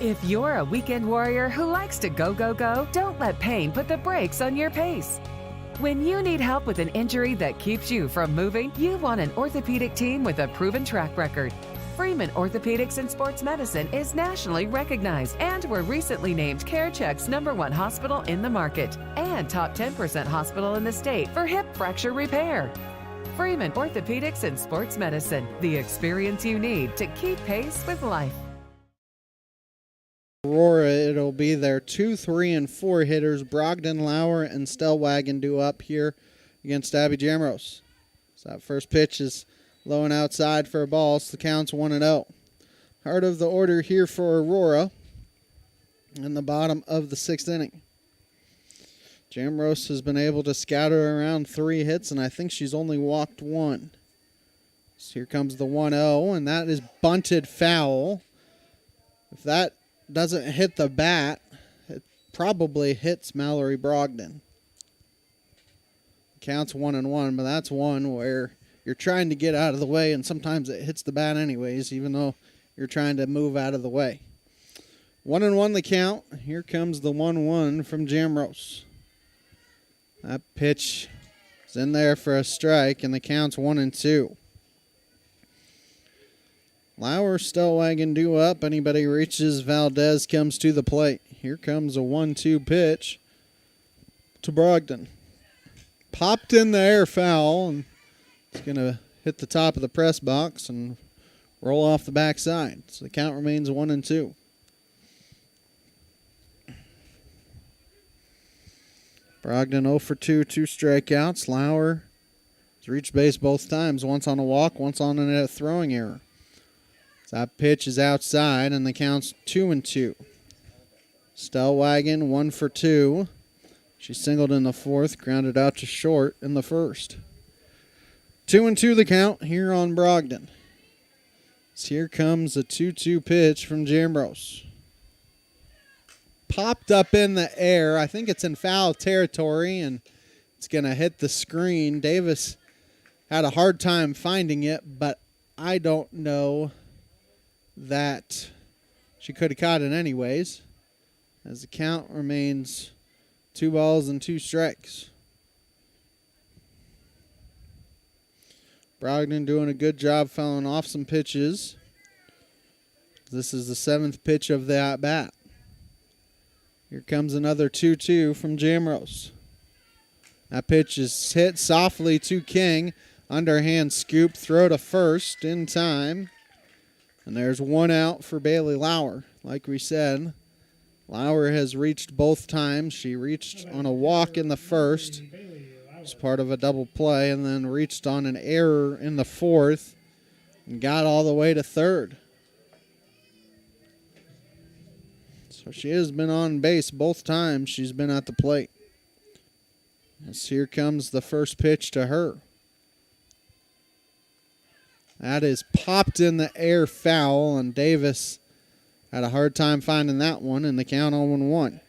If you're a weekend warrior who likes to go, go, go, don't let pain put the brakes on your pace. When you need help with an injury that keeps you from moving, you want an orthopedic team with a proven track record. Freeman Orthopedics and Sports Medicine is nationally recognized and were recently named CareCheck's #1 hospital in the market and top 10% hospital in the state for hip fracture repair. Freeman Orthopedics and Sports Medicine, the experience you need to keep pace with life. Aurora, it'll be their 2, 3, and 4 hitters. Brogdon, Lauer, and Stellwagen due up here against Abby Jamrose. So that first pitch is low and outside for a ball, so the count's 1-0. Heart of the order here for Aurora in the bottom of the 6th inning. Jamrose has been able to scatter around 3 hits, and I think she's only walked 1. So here comes the 1-0, and that is bunted foul. If that doesn't hit the bat, it probably hits Mallory Brogdon. Counts 1-1, but that's one where you're trying to get out of the way, and sometimes it hits the bat anyways, even though you're trying to move out of the way. 1-1 the count. Here comes the 1-1 from Jamrose. That pitch is in there for a strike, and the count's 1-2. Lauer, Stellwagen due up. Anybody reaches, Valdez comes to the plate. Here comes a 1-2 pitch to Brogdon. Popped in the air foul, and it's going to hit the top of the press box and roll off the backside. So the count remains 1-2. Brogdon 0 for 2, 2 strikeouts. Lauer has reached base both times, once on a walk, once on a throwing error. That pitch is outside, and the count's 2-2. Stellwagen 1 for 2. She singled in the 4th, grounded out to short in the 1st. 2-2 the count here on Brogdon. So here comes a 2-2 pitch from Jamrose. Popped up in the air. I think it's in foul territory, and it's going to hit the screen. Davis had a hard time finding it, but I don't know that she could have caught it anyways, as the count remains 2 balls and 2 strikes. Brogdon doing a good job fouling off some pitches. This is the 7th pitch of the at-bat. Here comes another 2-2 from Jamrose. That pitch is hit softly to King. Underhand scoop, throw to first in time. And there's 1 out for Bailey Lauer. Like we said, Lauer has reached both times. She reached on a walk in the 1st as part of a double play, and then reached on an error in the 4th and got all the way to 3rd. So So she has been on base both times she's been at the plate. As here comes the first pitch to her. That is popped in the air, foul, and Davis had a hard time finding that one, and the count 0-1.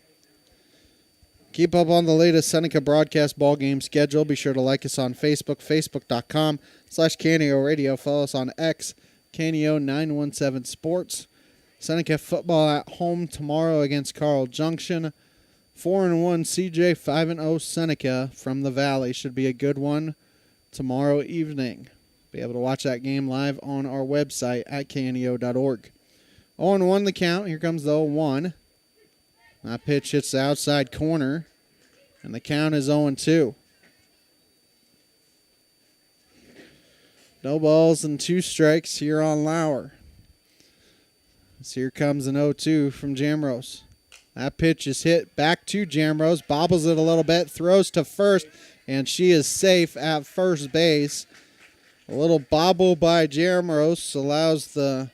Keep up on the latest Seneca broadcast ball game schedule. Be sure to like us on Facebook, facebook.com/Canio Radio. Follow us on X, Canio917 Sports. Seneca football at home tomorrow against Carl Junction. 4-1 CJ, 5-0 Seneca from the Valley. Should be a good one tomorrow evening. Be able to watch that game live on our website at canio.org. 0-1 the count. Here comes the 0-1. That pitch hits the outside corner, and the count is 0-2. No balls and 2 strikes here on Lauer. So here comes an 0-2 from Jamrose. That pitch is hit back to Jamrose, bobbles it a little bit, throws to first, and she is safe at first base. A little bobble by Jamrose allows the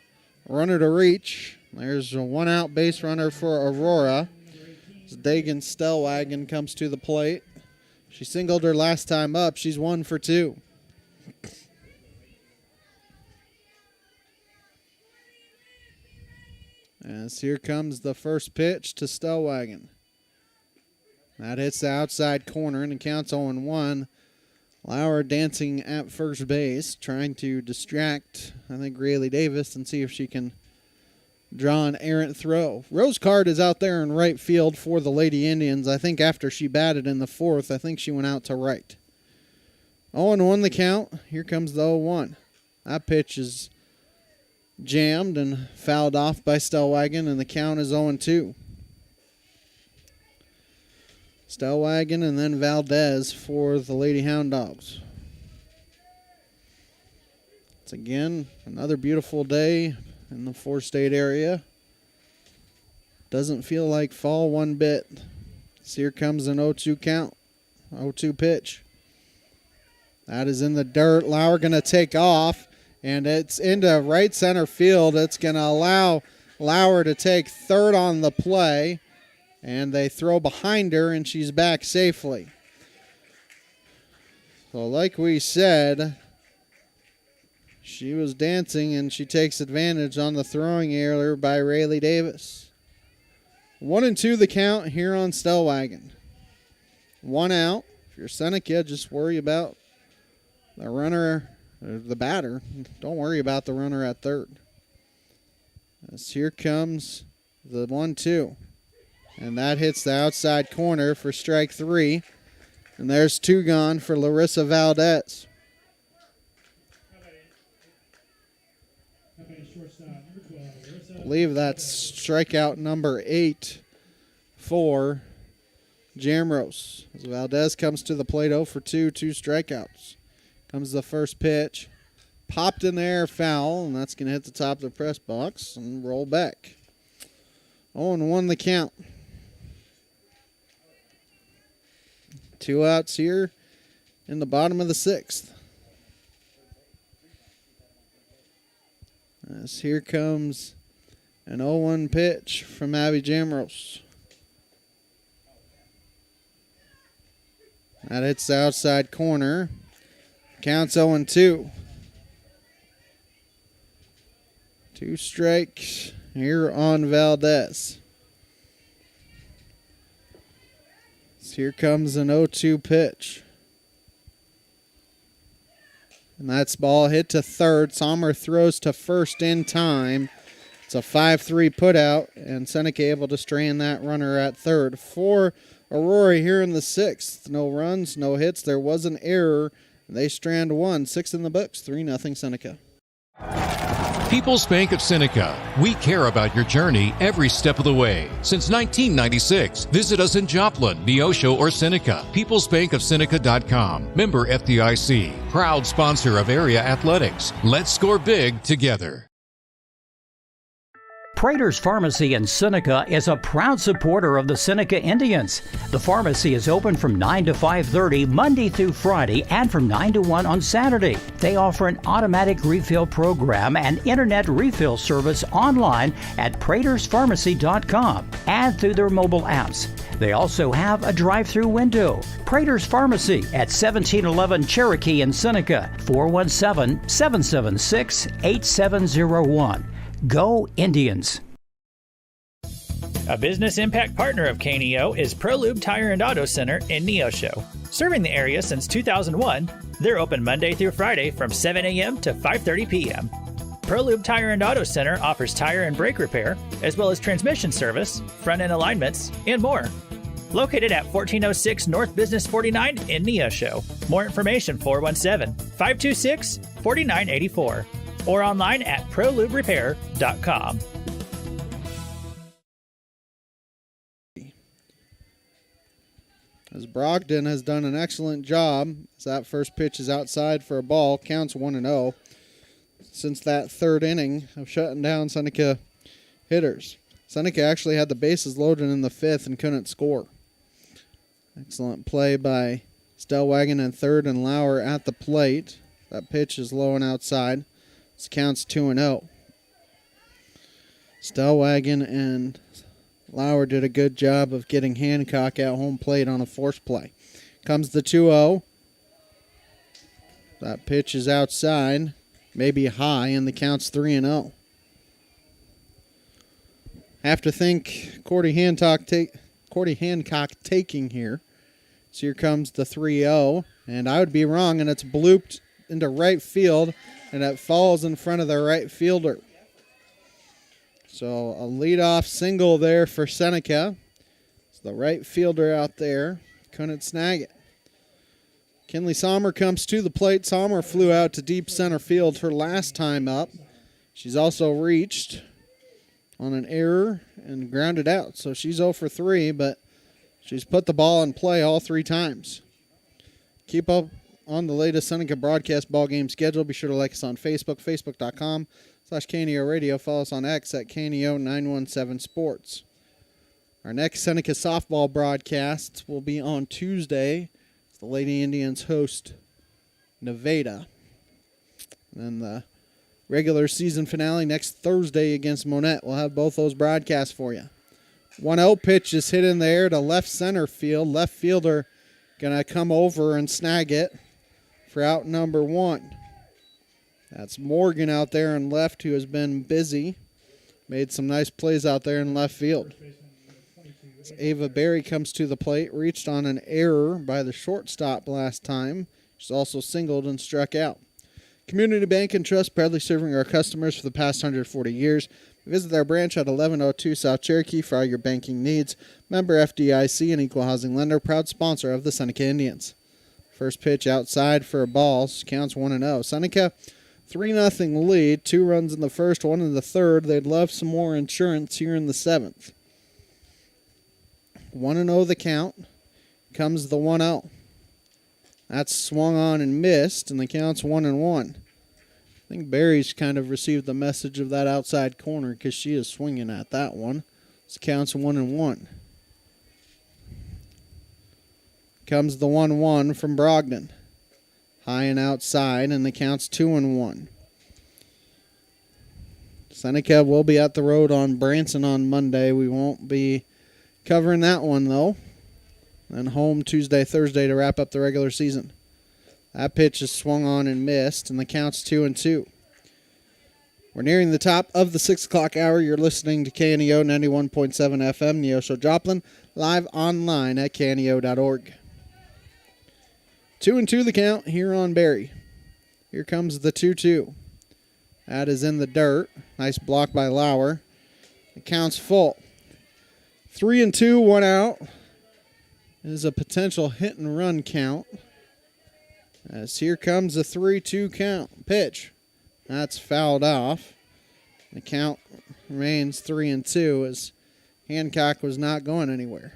runner to reach. There's a 1-out base runner for Aurora. As Dagan Stellwagen comes to the plate. She singled her last time up. She's 1 for 2. As here comes the first pitch to Stellwagen. That hits the outside corner and it counts 0-1. Lauer dancing at first base, trying to distract, I think, Rayleigh Davis and see if she can draw an errant throw. Rose Card is out there in right field for the Lady Indians. I think after she batted in the 4th, I think she went out to right. 0-1 the count. Here comes the 0-1. That pitch is jammed and fouled off by Stellwagen, and the count is 0-2. Stellwagen and then Valdez for the Lady Hound Dogs. It's again another beautiful day in the 4-state area. Doesn't feel like fall one bit. So here comes an 0-2 count. 0-2 pitch. That is in the dirt. Lauer going to take off, and it's into right center field. It's going to allow Lauer to take third on the play, and they throw behind her, and she's back safely. So like we said, she was dancing, and she takes advantage on the throwing error by Rayleigh Davis. 1-2 the count here on Stellwagen. 1 out. If you're Seneca, just worry about the runner, the batter. Don't worry about the runner at third. As here comes the 1-2. And that hits the outside corner for strike 3. And there's 2 gone for Larissa Valdez. I believe that's strikeout number 8 for Jamrose. As Valdez comes to the plate 0 for 2, 2 strikeouts. Comes the first pitch. Popped in the air, foul, and that's going to hit the top of the press box and roll back. 0-1 the count. 2 outs here in the bottom of the 6th. As here comes an 0-1 pitch from Abby Jamrose. That hits the outside corner. Counts 0-2. 2 strikes here on Valdez. So here comes an 0-2 pitch. And that's ball hit to third. Sommer throws to first in time. It's a 5-3 putout, and Seneca able to strand that runner at third. For Aurora here in the 6th. No runs, no hits. There was an error. They strand 1. 6 in the books. 3-0 Seneca. People's Bank of Seneca. We care about your journey every step of the way. Since 1996, visit us in Joplin, Neosho, or Seneca. PeoplesBankOfSeneca.com. Member FDIC. Proud sponsor of area athletics. Let's score big together. Prater's Pharmacy in Seneca is a proud supporter of the Seneca Indians. The pharmacy is open from 9 to 5:30 Monday through Friday and from 9 to 1 on Saturday. They offer an automatic refill program and internet refill service online at praterspharmacy.com and through their mobile apps. They also have a drive-through window. Prater's Pharmacy at 1711 Cherokee in Seneca, 417-776-8701. Go Indians! A business impact partner of KNEO is ProLube Tire and Auto Center in Neosho. Serving the area since 2001, they're open Monday through Friday from 7 a.m. to 5:30 p.m. ProLube Tire and Auto Center offers tire and brake repair, as well as transmission service, front-end alignments, and more. Located at 1406 North Business 49 in Neosho. More information 417-526-4984 or online at proluberepair.com. As Brogdon has done an excellent job, as that first pitch is outside for a ball, counts 1-0. Since that third inning of shutting down Seneca hitters. Seneca actually had the bases loaded in the fifth and couldn't score. Excellent play by Stellwagen in third and Lauer at the plate. That pitch is low and outside. This counts 2-0. Stellwagen and Lauer did a good job of getting Hancock at home plate on a force play. Comes the 2-0. That pitch is outside, maybe high, and the count's 3-0. Have to think Cordy Hancock taking here. So here comes the 3-0, and I would be wrong, and it's blooped into right field, and it falls in front of the right fielder. So a leadoff single there for Seneca. So the right fielder out there couldn't snag it. Kinley Sommer comes to the plate. Sommer flew out to deep center field her last time up. She's also reached on an error and grounded out. So she's 0 for 3, but she's put the ball in play all 3 times. Keep up on the latest Seneca broadcast ball game schedule. Be sure to like us on Facebook, facebook.com/KNEO Radio. Follow us on X at KNEO917 Sports. Our next Seneca softball broadcast will be on Tuesday. The Lady Indians host Nevada. And then the regular season finale next Thursday against Monette. We'll have both those broadcasts for you. 1-0 pitch is hit in there to left center field. Left fielder going to come over and snag it for out number 1. That's Morgan out there in left, who has been busy. Made some nice plays out there in left field. As Ava Berry comes to the plate, reached on an error by the shortstop last time. She's also singled and struck out. Community Bank and Trust, proudly serving our customers for the past 140 years. Visit our branch at 1102 South Cherokee for all your banking needs. Member FDIC and equal housing lender, proud sponsor of the Seneca Indians. First pitch outside for a ball, counts 1-0. Seneca 3-0 lead, 2 runs in the first, 1 in the third. They'd love some more insurance here in the 7th. 1-0 the count. Comes the 1-0. That's swung on and missed, and the count's 1-1. I think Barry's kind of received the message of that outside corner because she is swinging at that one. This counts 1-1. Comes the 1-1 from Brogdon. High and outside, and the count's 2-1. Seneca will be at the road on Branson on Monday. We won't be covering that one, though. Then home Tuesday, Thursday to wrap up the regular season. That pitch is swung on and missed, and the count's 2-2. We're nearing the top of the 6 o'clock hour. You're listening to KNEO 91.7 FM, Neosho Joplin, live online at kneo.org. 2-2 the count here on Barry. Here comes the 2-2. That is in the dirt. Nice block by Lauer. The count's full. 3-2, 1 out. It is a potential hit and run count. As here comes a 3-2 count. Pitch. That's fouled off. The count remains 3-2 as Hancock was not going anywhere.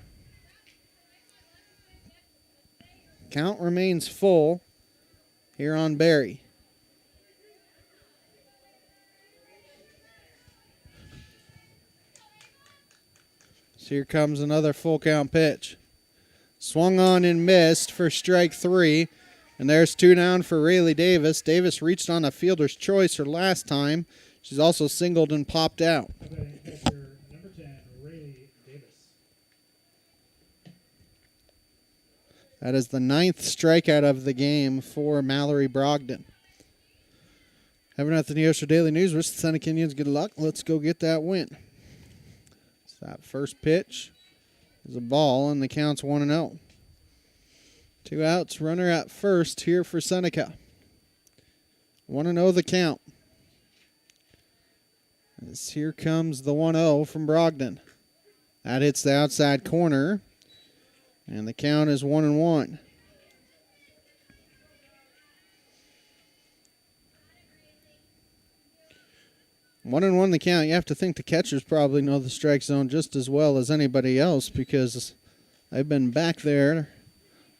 Count remains full here on Barry. So here comes another full count pitch. Swung on and missed for strike 3. And there's 2 down for Rayleigh Davis. Davis reached on a fielder's choice her last time. She's also singled and popped out. That is the 9th strikeout of the game for Mallory Brogdon. Having at the Neosho Daily News, wish the Seneca Indians good luck. Let's go get that win. So that first pitch is a ball, and the count's 1-0. 2 outs, runner at first here for Seneca. 1-0 the count. As here comes the 1-0 from Brogdon. That hits the outside corner, and the count is 1-1. One and one the count. You have to think the catchers probably know the strike zone just as well as anybody else because they've been back there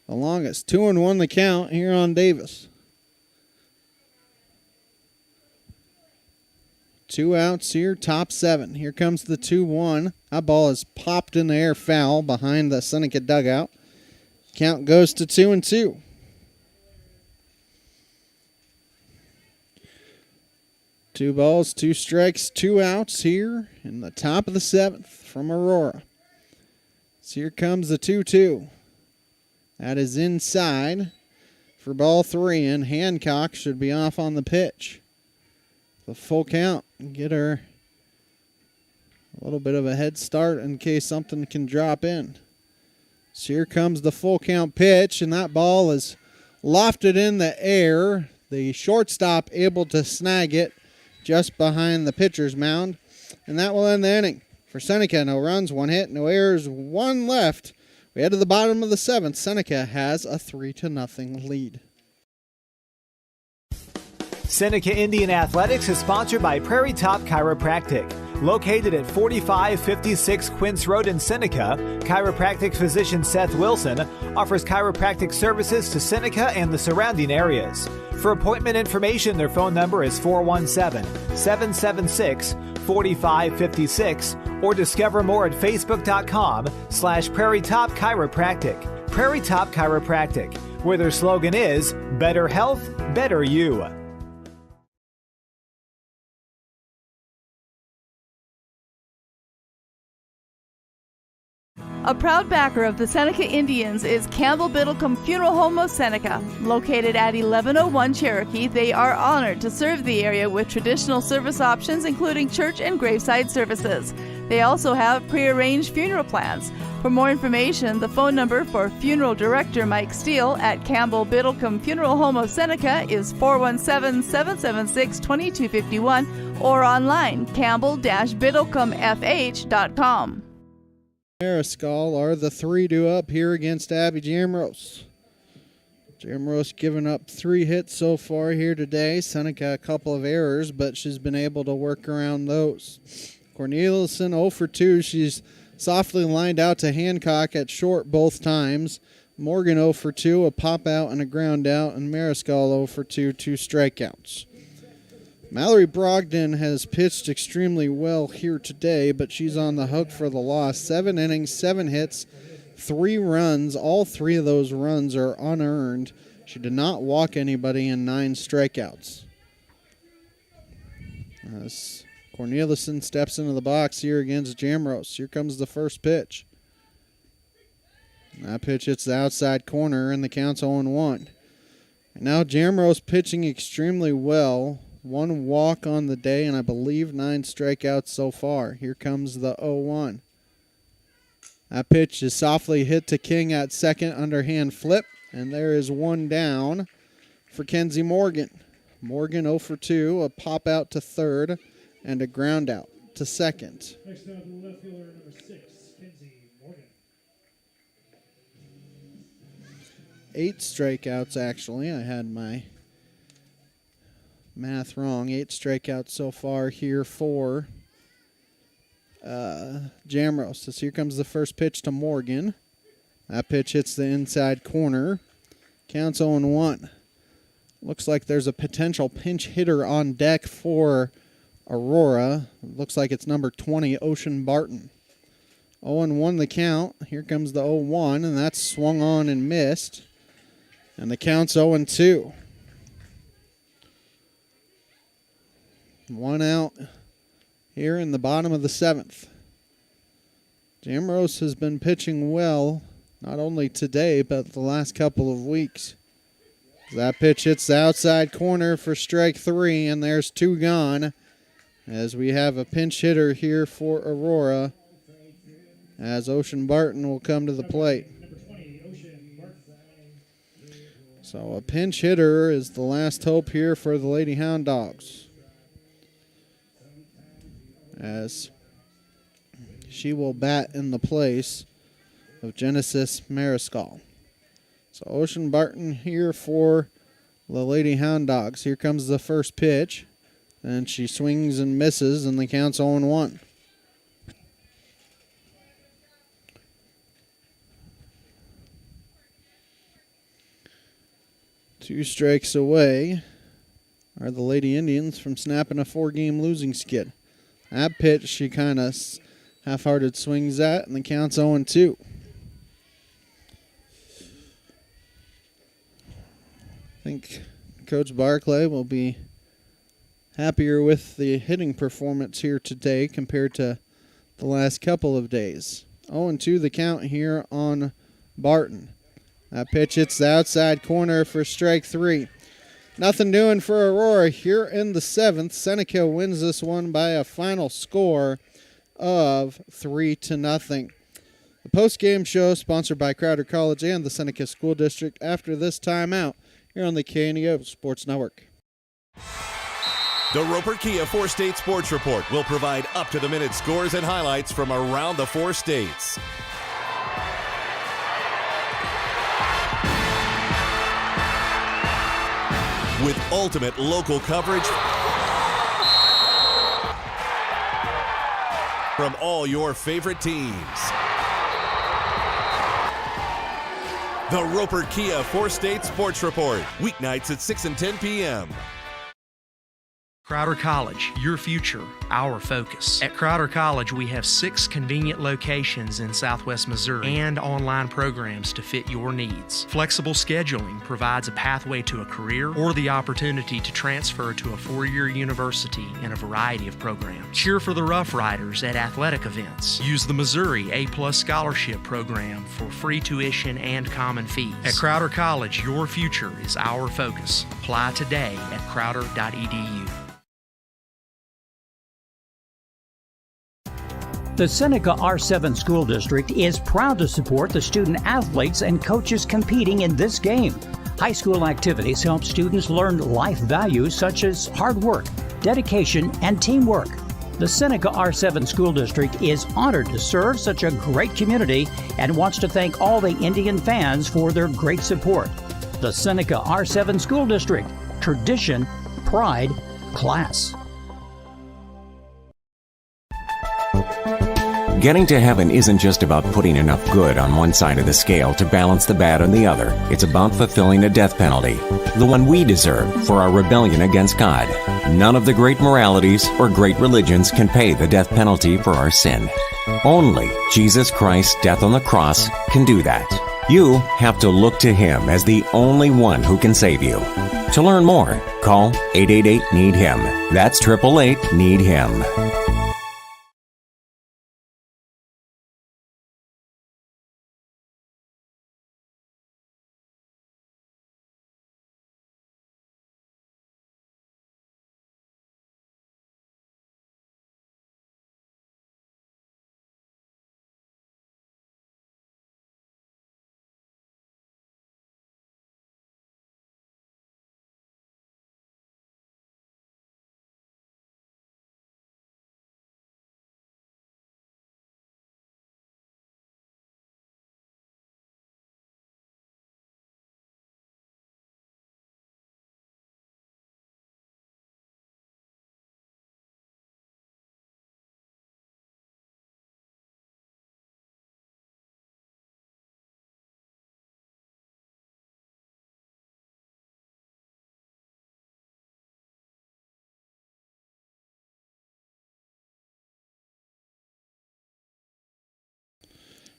the longest. 2-1 the count here on Davis. 2 outs here, top 7. Here comes the 2-1. That ball is popped in the air foul behind the Seneca dugout. Count goes to 2-2. Two balls, 2 strikes, 2 outs here in the top of the 7th from Aurora. So here comes the 2-2. That is inside for ball 3, and Hancock should be off on the pitch. The full count, get her a little bit of a head start in case something can drop in. So here comes the full count pitch, and that ball is lofted in the air. The shortstop able to snag it just behind the pitcher's mound, and that will end the inning. For Seneca, no runs, 1 hit, no errors, 1 left. We head to the bottom of the 7th. Seneca has a 3-0 lead. Seneca Indian Athletics is sponsored by Prairie Top Chiropractic. Located at 4556 Quince Road in Seneca, chiropractic physician Seth Wilson offers chiropractic services to Seneca and the surrounding areas. For appointment information, their phone number is 417-776-4556 or discover more at facebook.com/Prairie Top Chiropractic. Prairie Top Chiropractic, where their slogan is, better health, better you. A proud backer of the Seneca Indians is Campbell Biddlecombe Funeral Home of Seneca. Located at 1101 Cherokee, they are honored to serve the area with traditional service options including church and graveside services. They also have prearranged funeral plans. For more information, the phone number for Funeral Director Mike Steele at Campbell Biddlecombe Funeral Home of Seneca is 417-776-2251 or online campbell-biddlecomefh.com. Mariscal are the 3-2 up here against Abby Jamrose. Jamrose giving up 3 hits so far here today. Seneca a couple of errors, but she's been able to work around those. Corneliuson 0 for 2. She's softly lined out to Hancock at short both times. Morgan 0 for 2, a pop out and a ground out, and Mariscal 0 for 2, 2 strikeouts. Mallory Brogdon has pitched extremely well here today, but she's on the hook for the loss. 7 innings, 7 hits, 3 runs. All 3 of those runs are unearned. She did not walk anybody in 9 strikeouts. As Corneliuson steps into the box here against Jamrose. Here comes the first pitch. That pitch hits the outside corner, and the count's 0-1. And now Jamrose pitching extremely well. 1 walk on the day, and I believe 9 strikeouts so far. Here comes the 0-1. That pitch is softly hit to King at second, underhand flip, and there is 1 down for Kenzie Morgan. Morgan 0 for 2, a pop out to third, and a ground out to second. Next down to the left fielder, number 6, Kenzie Morgan. 8 strikeouts, actually. I had my math wrong. 8 strikeouts so far here for Jamrose. So here comes the first pitch to Morgan. That pitch hits the inside corner. Counts 0-1. Looks like there's a potential pinch hitter on deck for Aurora. Looks like it's number 20, Ocean Barton. 0-1 the count. Here comes the 0-1, and that's swung on and missed. And the count's 0-2. 1 out here in the bottom of the 7th. Jamrose has been pitching well, not only today, but the last couple of weeks. That pitch hits the outside corner for strike 3, and there's 2 gone. As we have a pinch hitter here for Aurora, as Ocean Barton will come to the plate. So a pinch hitter is the last hope here for the Lady Hound Dogs, as she will bat in the place of Genesis Mariscal. So Ocean Barton here for the Lady Hound Dogs. Here comes the first pitch, and she swings and misses, and the count's 0-1. Two strikes away are the Lady Indians from snapping a 4-game losing skid. That pitch she kind of half-hearted swings at, and the count's 0-2. I think Coach Barclay will be happier with the hitting performance here today compared to the last couple of days. 0-2 the count here on Barton. That pitch hits the outside corner for strike 3. Nothing doing for Aurora here in the 7th. Seneca wins this one by a final score of 3-0. The post-game show sponsored by Crowder College and the Seneca School District after this timeout here on the KNEO Sports Network. The Roper Kia 4-State Sports Report will provide up-to-the-minute scores and highlights from around the 4 states. With ultimate local coverage from all your favorite teams. The Roper Kia 4-State Sports Report, weeknights at 6 and 10 p.m. Crowder College, your future, our focus. At Crowder College, we have 6 convenient locations in Southwest Missouri and online programs to fit your needs. Flexible scheduling provides a pathway to a career or the opportunity to transfer to a 4-year university in a variety of programs. Cheer for the Rough Riders at athletic events. Use the Missouri A+ Scholarship Program for free tuition and common fees. At Crowder College, your future is our focus. Apply today at crowder.edu. The Seneca R7 School District is proud to support the student athletes and coaches competing in this game. High school activities help students learn life values such as hard work, dedication, and teamwork. The Seneca R7 School District is honored to serve such a great community and wants to thank all the Indian fans for their great support. The Seneca R7 School District, tradition, pride, class. Getting to heaven isn't just about putting enough good on one side of the scale to balance the bad on the other. It's about fulfilling a death penalty, the one we deserve for our rebellion against God. None of the great moralities or great religions can pay the death penalty for our sin. Only Jesus Christ's death on the cross can do that. You have to look to Him as the only one who can save you. To learn more, call 888-NEED-HIM. That's 888-NEED-HIM.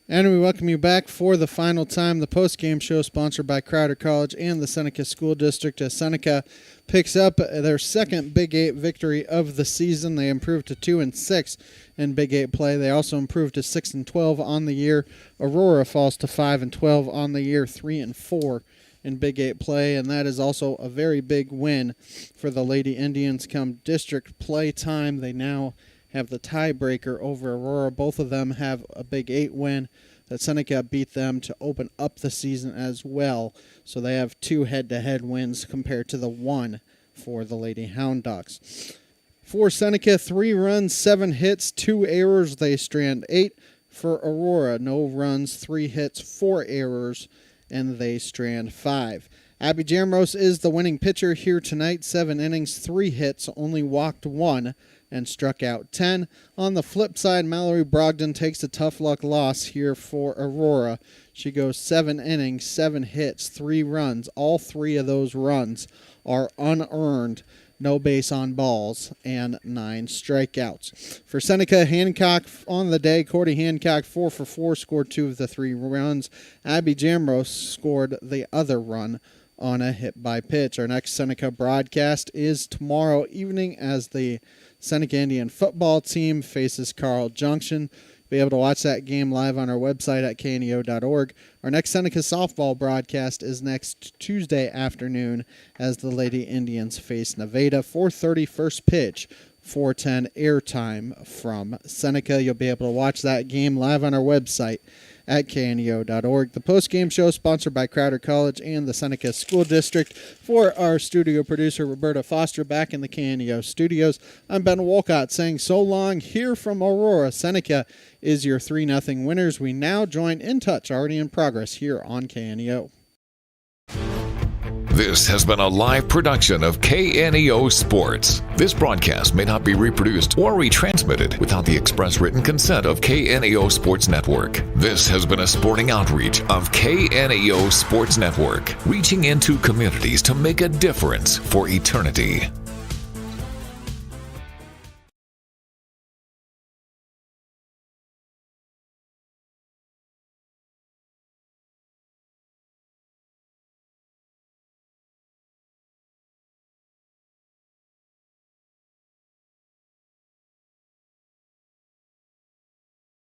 And we welcome you back for the final time. The post-game show sponsored by Crowder College and the Seneca School District as Seneca picks up their second Big 8 victory of the season. They improved to 2-6 in Big 8 play. They also improved to 6-12 on the year. Aurora falls to 5-12 on the year, 3-4 in Big 8 play, and that is also a very big win for the Lady Indians come district play time. They now have the tiebreaker over Aurora. Both of them have a Big 8 win that Seneca beat them to open up the season as well. So they have 2 head-to-head wins compared to the 1 for the Lady Hound Dogs. For Seneca, 3 runs, 7 hits, 2 errors. They strand 8. For Aurora, no runs, 3 hits, 4 errors, and they strand 5. Abby Jamros is the winning pitcher here tonight. 7 innings, 3 hits, only walked 1, and struck out 10. On the flip side, Mallory Brogdon takes a tough luck loss here for Aurora. She goes 7 innings, 7 hits, 3 runs. All 3 of those runs are unearned, no base on balls, and 9 strikeouts. For Seneca, Hancock on the day, Cordy Hancock 4 for 4, scored 2 of the 3 runs. Abby Jamros scored the other run on a hit by pitch. Our next Seneca broadcast is tomorrow evening as the Seneca Indian football team faces Carl Junction. Be able to watch that game live on our website at kneo.org. Our next Seneca softball broadcast is next Tuesday afternoon as the Lady Indians face Nevada. 4:30 first pitch, 4:10 airtime from Seneca. You'll be able to watch that game live on our website at kneo.org. The post-game show sponsored by Crowder College and the Seneca School District. For our studio producer, Roberta Foster, back in the KNEO studios, I'm Ben Wolcott saying so long here from Aurora. Seneca is your 3-0 winners. We now join In Touch, already in progress here on KNEO. This has been a live production of KNEO Sports. This broadcast may not be reproduced or retransmitted without the express written consent of KNEO Sports Network. This has been a sporting outreach of KNEO Sports Network, reaching into communities to make a difference for eternity.